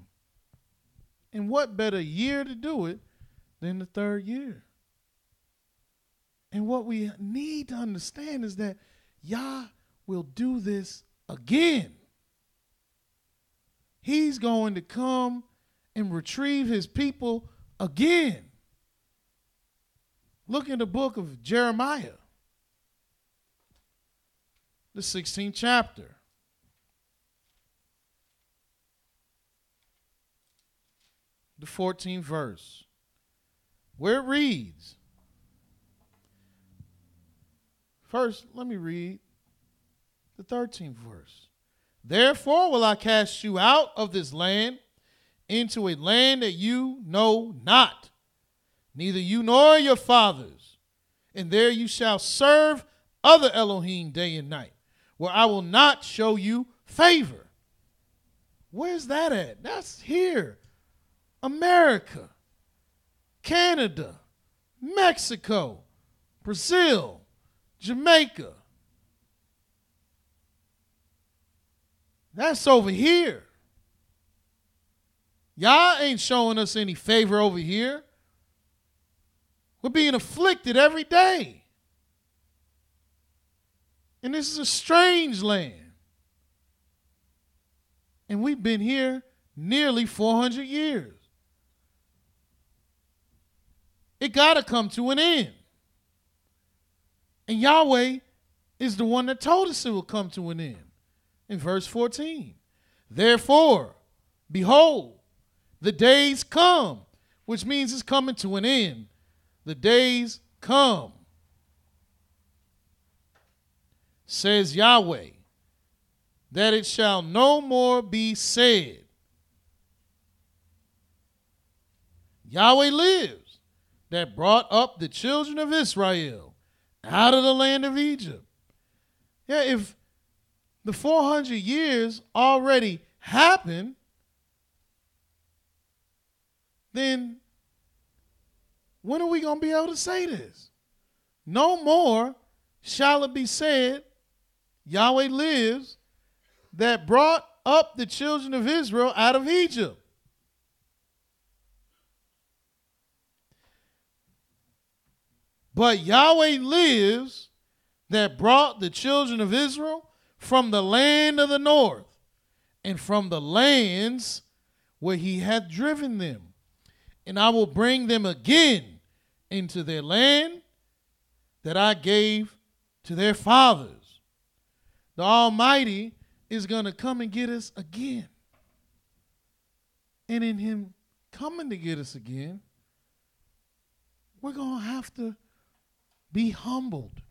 And what better year to do it than the 3rd year? And what we need to understand is that Yah will do this again. He's going to come and retrieve his people again. Look in the book of Jeremiah, the 16th chapter. The 14th verse, where it reads, first, let me read the 13th verse. Therefore will I cast you out of this land into a land that you know not, neither you nor your fathers. And there you shall serve other Elohim day and night, where I will not show you favor. Where's that at? That's here. America, Canada, Mexico, Brazil, Jamaica. That's over here. Yah ain't showing us any favor over here. We're being afflicted every day. And this is a strange land. And we've been here nearly 400 years. It got to come to an end. And Yahweh is the one that told us it will come to an end. In verse 14, therefore, behold, the days come, which means it's coming to an end. The days come. says Yahweh, that it shall no more be said, Yahweh lives, that brought up the children of Israel out of the land of Egypt. Yeah, if the 400 years already happened, then when are we going to be able to say this? No more shall it be said, Yahweh lives, that brought up the children of Israel out of Egypt. But Yahweh lives, that brought the children of Israel from the land of the north, and from the lands where he hath driven them. And I will bring them again into their land that I gave to their fathers. The Almighty is going to come and get us again. And in him coming to get us again, we're going to have to be humbled.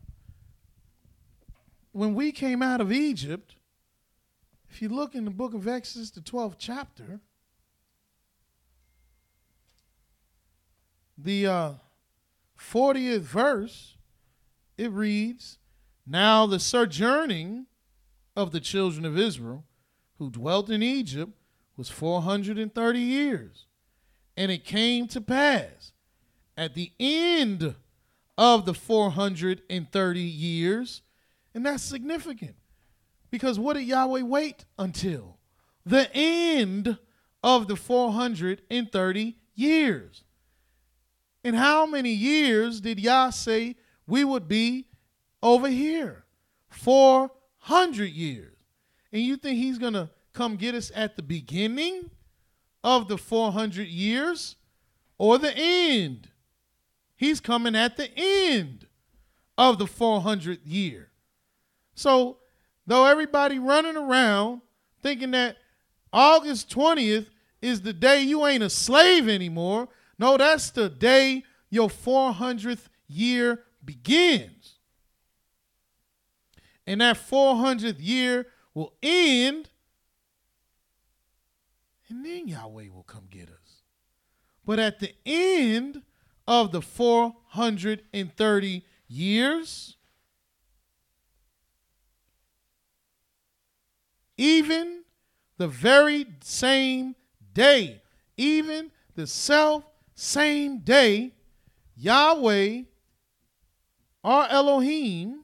When we came out of Egypt, if you look in the book of Exodus, the 12th chapter, the 40th verse, it reads, Now the sojourning of the children of Israel who dwelt in Egypt was 430 years. And it came to pass at the end of the 430 years, and that's significant, because what did Yahweh wait until? The end of the 430 years. And how many years did Yah say we would be over here? 400 years. And you think he's going to come get us at the beginning of the 400 years or the end? He's coming at the end of the 400th year. So, though everybody running around thinking that August 20th is the day you ain't a slave anymore, no, that's the day your 400th year begins. And that 400th year will end, and then Yahweh will come get us. But at the end of the 430 years, even the very same day, even the same day, Yahweh, our Elohim,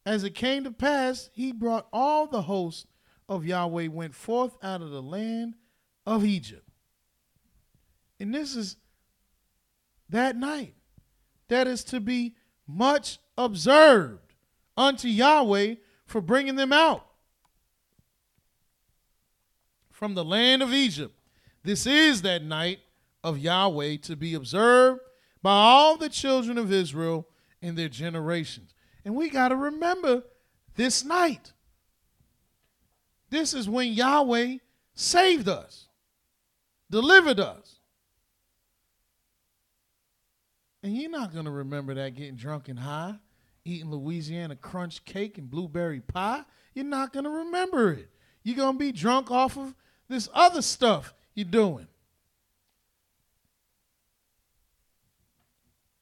as it came to pass, he brought all the hosts of Yahweh went forth out of the land of Egypt. And this is that night that is to be much observed unto Yahweh for bringing them out from the land of Egypt. This is that night of Yahweh to be observed by all the children of Israel in their generations. And we got to remember this night. This is when Yahweh saved us, delivered us. And you're not going to remember that getting drunk and high, eating Louisiana crunch cake and blueberry pie. You're not going to remember it. You're going to be drunk off of this other stuff you're doing.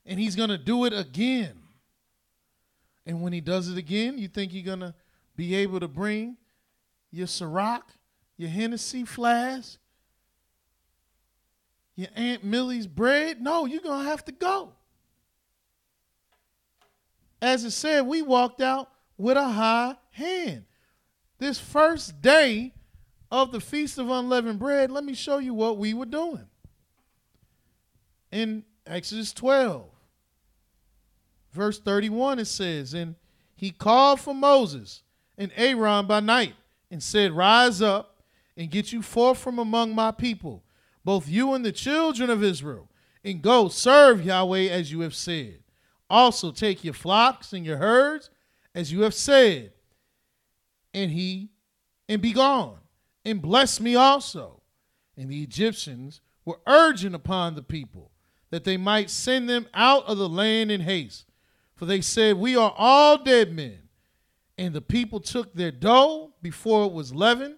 And he's going to do it again. And when he does it again, you think you're going to be able to bring your Ciroc, your Hennessy flask, your Aunt Millie's bread? No, you're going to have to go. As it said, we walked out with a high hand. This first day of the Feast of Unleavened Bread, let me show you what we were doing. In Exodus 12, verse 31, it says, And he called for Moses and Aaron by night and said, Rise up and get you forth from among my people, both you and the children of Israel, and go serve Yahweh as you have said. Also take your flocks and your herds as you have said, and be gone, and bless me also. And the Egyptians were urging upon the people that they might send them out of the land in haste. For they said, we are all dead men. And the people took their dough before it was leavened,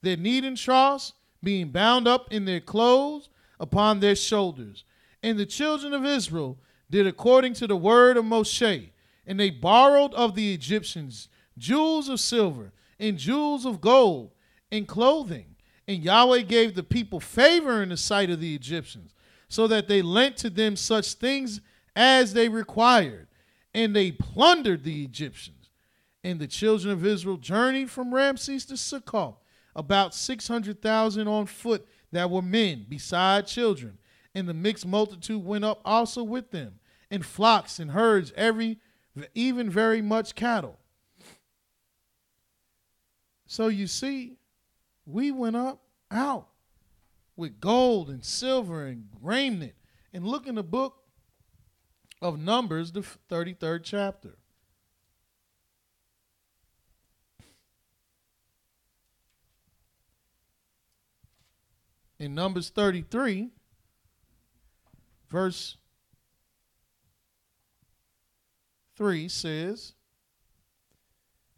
their kneading troughs being bound up in their clothes upon their shoulders. And the children of Israel did according to the word of Moshe. And they borrowed of the Egyptians jewels of silver and jewels of gold and clothing. And Yahweh gave the people favor in the sight of the Egyptians, so that they lent to them such things as they required. And they plundered the Egyptians. And the children of Israel journeyed from Ramses to Succoth, about 600,000 on foot that were men, beside children. And the mixed multitude went up also with them, and flocks and herds, even very much cattle. So you see, we went up out with gold and silver and raiment. And look in the book of Numbers, the 33rd chapter. In Numbers 33, verse 3 says,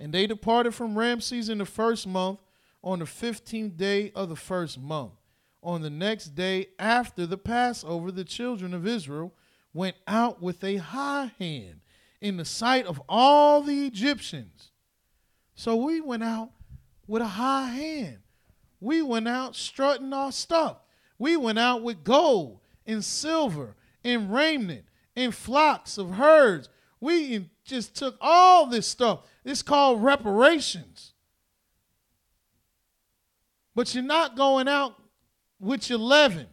and they departed from Ramses in the first month, on the 15th day of the first month. On the next day after the Passover, the children of Israel went out with a high hand in the sight of all the Egyptians. So we went out with a high hand. We went out strutting our stuff. We went out with gold and silver and raiment and flocks of herds. We just took all this stuff. It's called reparations. But you're not going out with your leaven.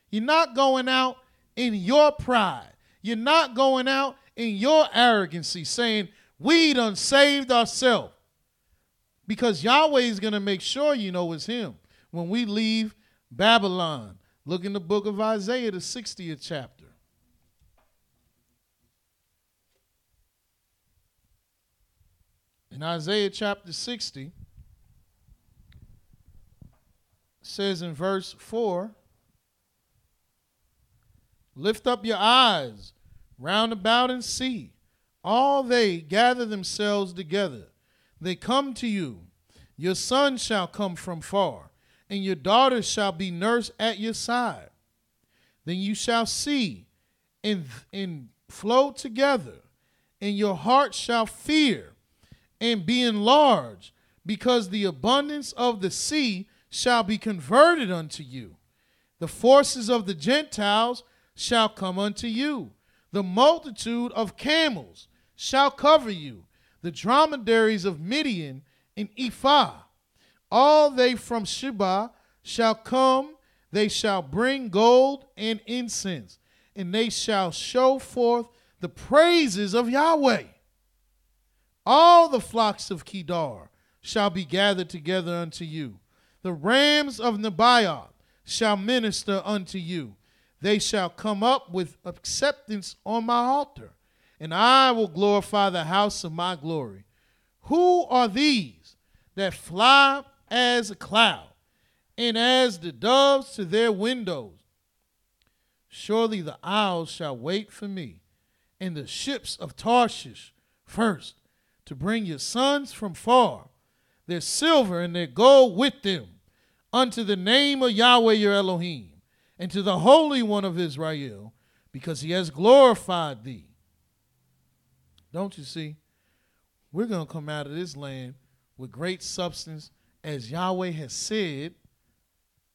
You're not going out in your pride. You're not going out in your arrogancy saying, we done saved ourselves. Because Yahweh is going to make sure you know it's him. When we leave Babylon, look in the book of Isaiah, the 60th chapter. In Isaiah chapter 60, says in verse 4, lift up your eyes round about and see. All they gather themselves together. They come to you. Your son shall come from far, and your daughters shall be nursed at your side. Then you shall see and flow together, and your heart shall fear and be enlarged, because the abundance of the sea shall be converted unto you. The forces of the Gentiles shall come unto you. The multitude of camels shall cover you. The dromedaries of Midian and Ephah, all they from Sheba shall come. They shall bring gold and incense, and they shall show forth the praises of Yahweh. All the flocks of Kedar shall be gathered together unto you. The rams of Nebaioth shall minister unto you. They shall come up with acceptance on my altar, and I will glorify the house of my glory. Who are these that fly as a cloud, and as the doves to their windows? Surely the isles shall wait for me, and the ships of Tarshish first, to bring your sons from far, their silver and their gold with them, unto the name of Yahweh your Elohim, and to the Holy One of Israel, because he has glorified thee. Don't you see? We're going to come out of this land with great substance, as Yahweh has said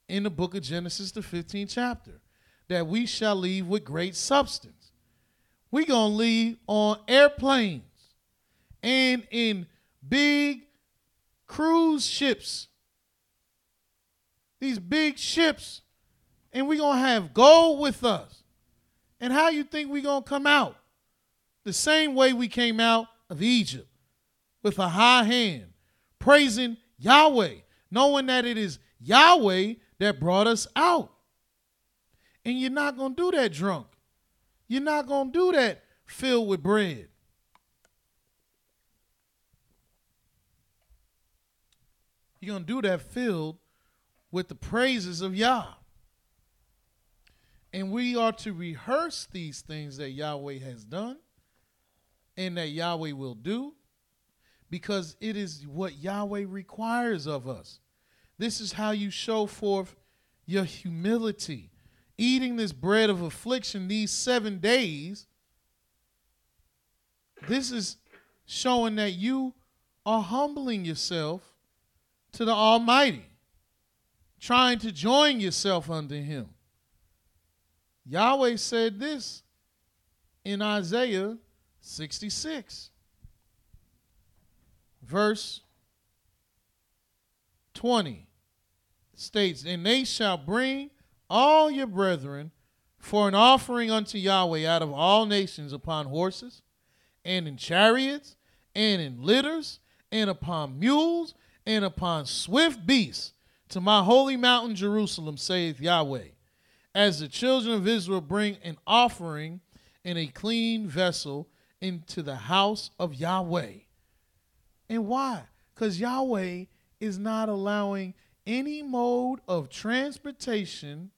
in the book of Genesis, the 15th chapter, that we shall leave with great substance. We're going to leave on airplanes and in big cruise ships, these big ships, and we're going to have gold with us. And how you think we're going to come out? The same way we came out of Egypt, with a high hand, praising Yahweh, knowing that it is Yahweh that brought us out. And you're not going to do that drunk. You're not going to do that filled with bread. You're going to do that filled with the praises of Yah. And we are to rehearse these things that Yahweh has done and that Yahweh will do, because it is what Yahweh requires of us. This is how you show forth your humility. Eating this bread of affliction these 7 days, this is showing that you are humbling yourself to the Almighty, trying to join yourself unto Him. Yahweh said this in Isaiah 66, verse 20. States, and they shall bring all your brethren for an offering unto Yahweh out of all nations upon horses, and in chariots, and in litters, and upon mules, and upon swift beasts, to my holy mountain Jerusalem, saith Yahweh, as the children of Israel bring an offering in a clean vessel into the house of Yahweh. And why? Because Yahweh is not allowing any mode of transportation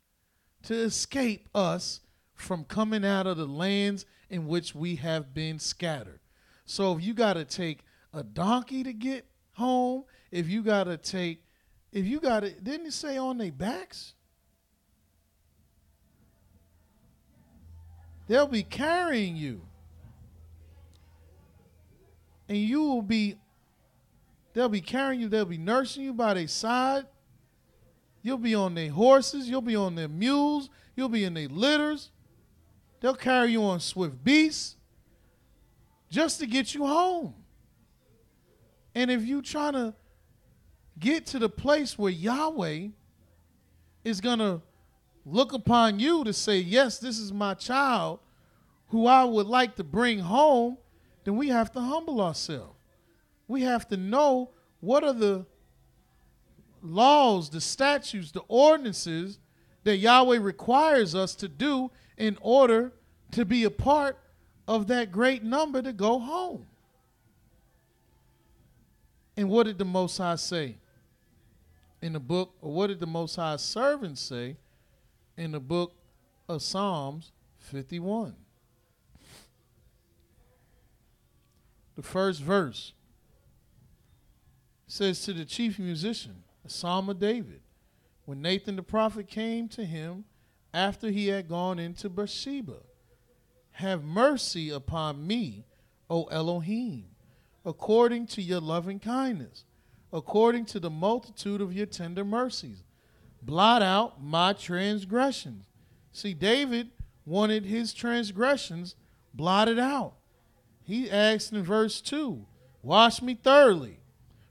to escape us from coming out of the lands in which we have been scattered. So if you got to take a donkey to get home, didn't it say on their backs? They'll be carrying you. And they'll be carrying you, they'll be nursing you by their side. You'll be on their horses, you'll be on their mules, you'll be in their litters. They'll carry you on swift beasts just to get you home. And if you trying to get to the place where Yahweh is going to look upon you to say, yes, this is my child who I would like to bring home, then we have to humble ourselves. We have to know what are the laws, the statutes, the ordinances that Yahweh requires us to do in order to be a part of that great number to go home. And what did the Most High say in the book, or what did the Most High's servant say in the book of Psalms 51? The first verse says, to the chief musician, a psalm of David, when Nathan the prophet came to him after he had gone into Beersheba, have mercy upon me, O Elohim, according to your loving kindness, according to the multitude of your tender mercies. Blot out my transgressions. See, David wanted his transgressions blotted out. He asked in verse 2, wash me thoroughly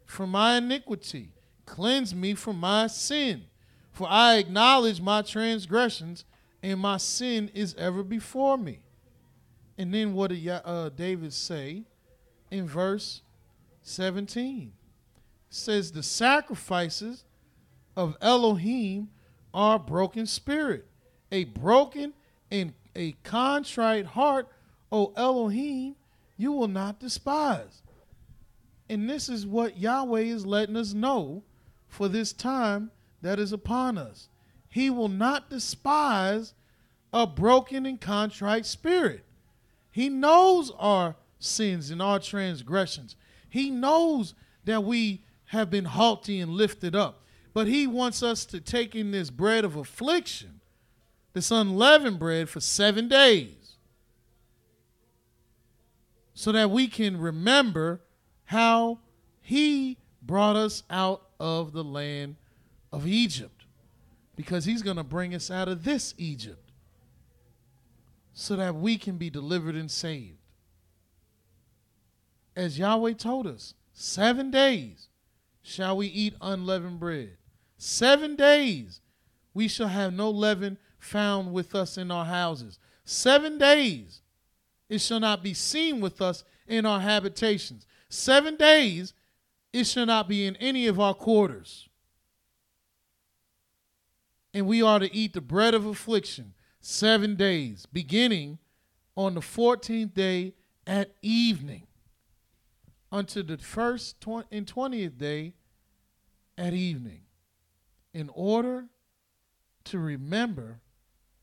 from my iniquity, cleanse me from my sin, for I acknowledge my transgressions, and my sin is ever before me. And then what did David say in verse 17? It says, the sacrifices of Elohim are broken spirit, a broken and a contrite heart, O Elohim, you will not despise. And this is what Yahweh is letting us know for this time that is upon us. He will not despise a broken and contrite spirit. He knows our sins and our transgressions. He knows that we have been haughty and lifted up. But he wants us to take in this bread of affliction, this unleavened bread, for 7 days, so that we can remember how he brought us out of the land of Egypt, because he's going to bring us out of this Egypt so that we can be delivered and saved. As Yahweh told us, 7 days shall we eat unleavened bread. 7 days we shall have no leaven found with us in our houses. 7 days it shall not be seen with us in our habitations. 7 days it shall not be in any of our quarters. And we are to eat the bread of affliction 7 days, beginning on the 14th day at evening, unto the first and 20th day at evening, in order to remember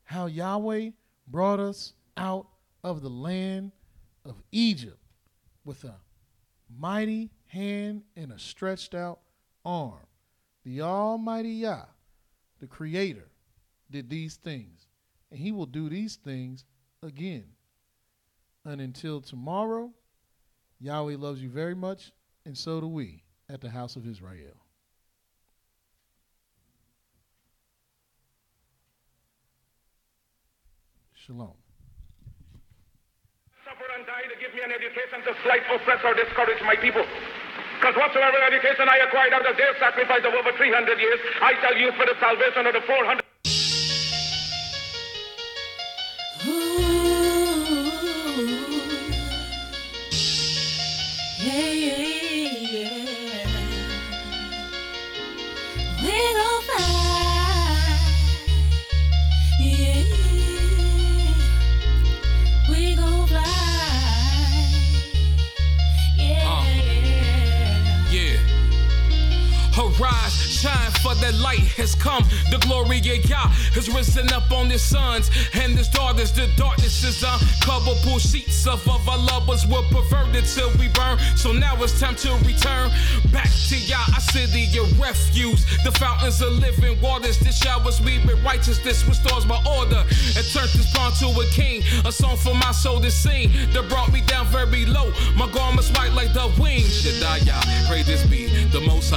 how Yahweh brought us out of the land of Egypt with a mighty hand and a stretched out arm. The Almighty Yah, the Creator, did these things, and he will do these things again. And until tomorrow, Yahweh loves you very much, and so do we at the House of Israel. Shalom. Suffer and die to give me an education to slight, oppress, or discourage my people. Because whatsoever education I acquired out of their sacrifice of over 300 years, I shall use for the salvation of the 400. We gon' fly. Yeah. We gon' fly. Arise, shine, for the light has come. The glory of Yah has risen up on his sons and his daughters. The darkness is uncoverable. Sheets of our lovers were perverted till we burn. So now it's time to return back to Yah, our city of refuge. The fountains of living waters. This showers me with righteousness, restores my order, and turns this pawn to a king. A song for my soul to sing that brought me down very low. My garments white like the wings. YISraEL, pray this be the most.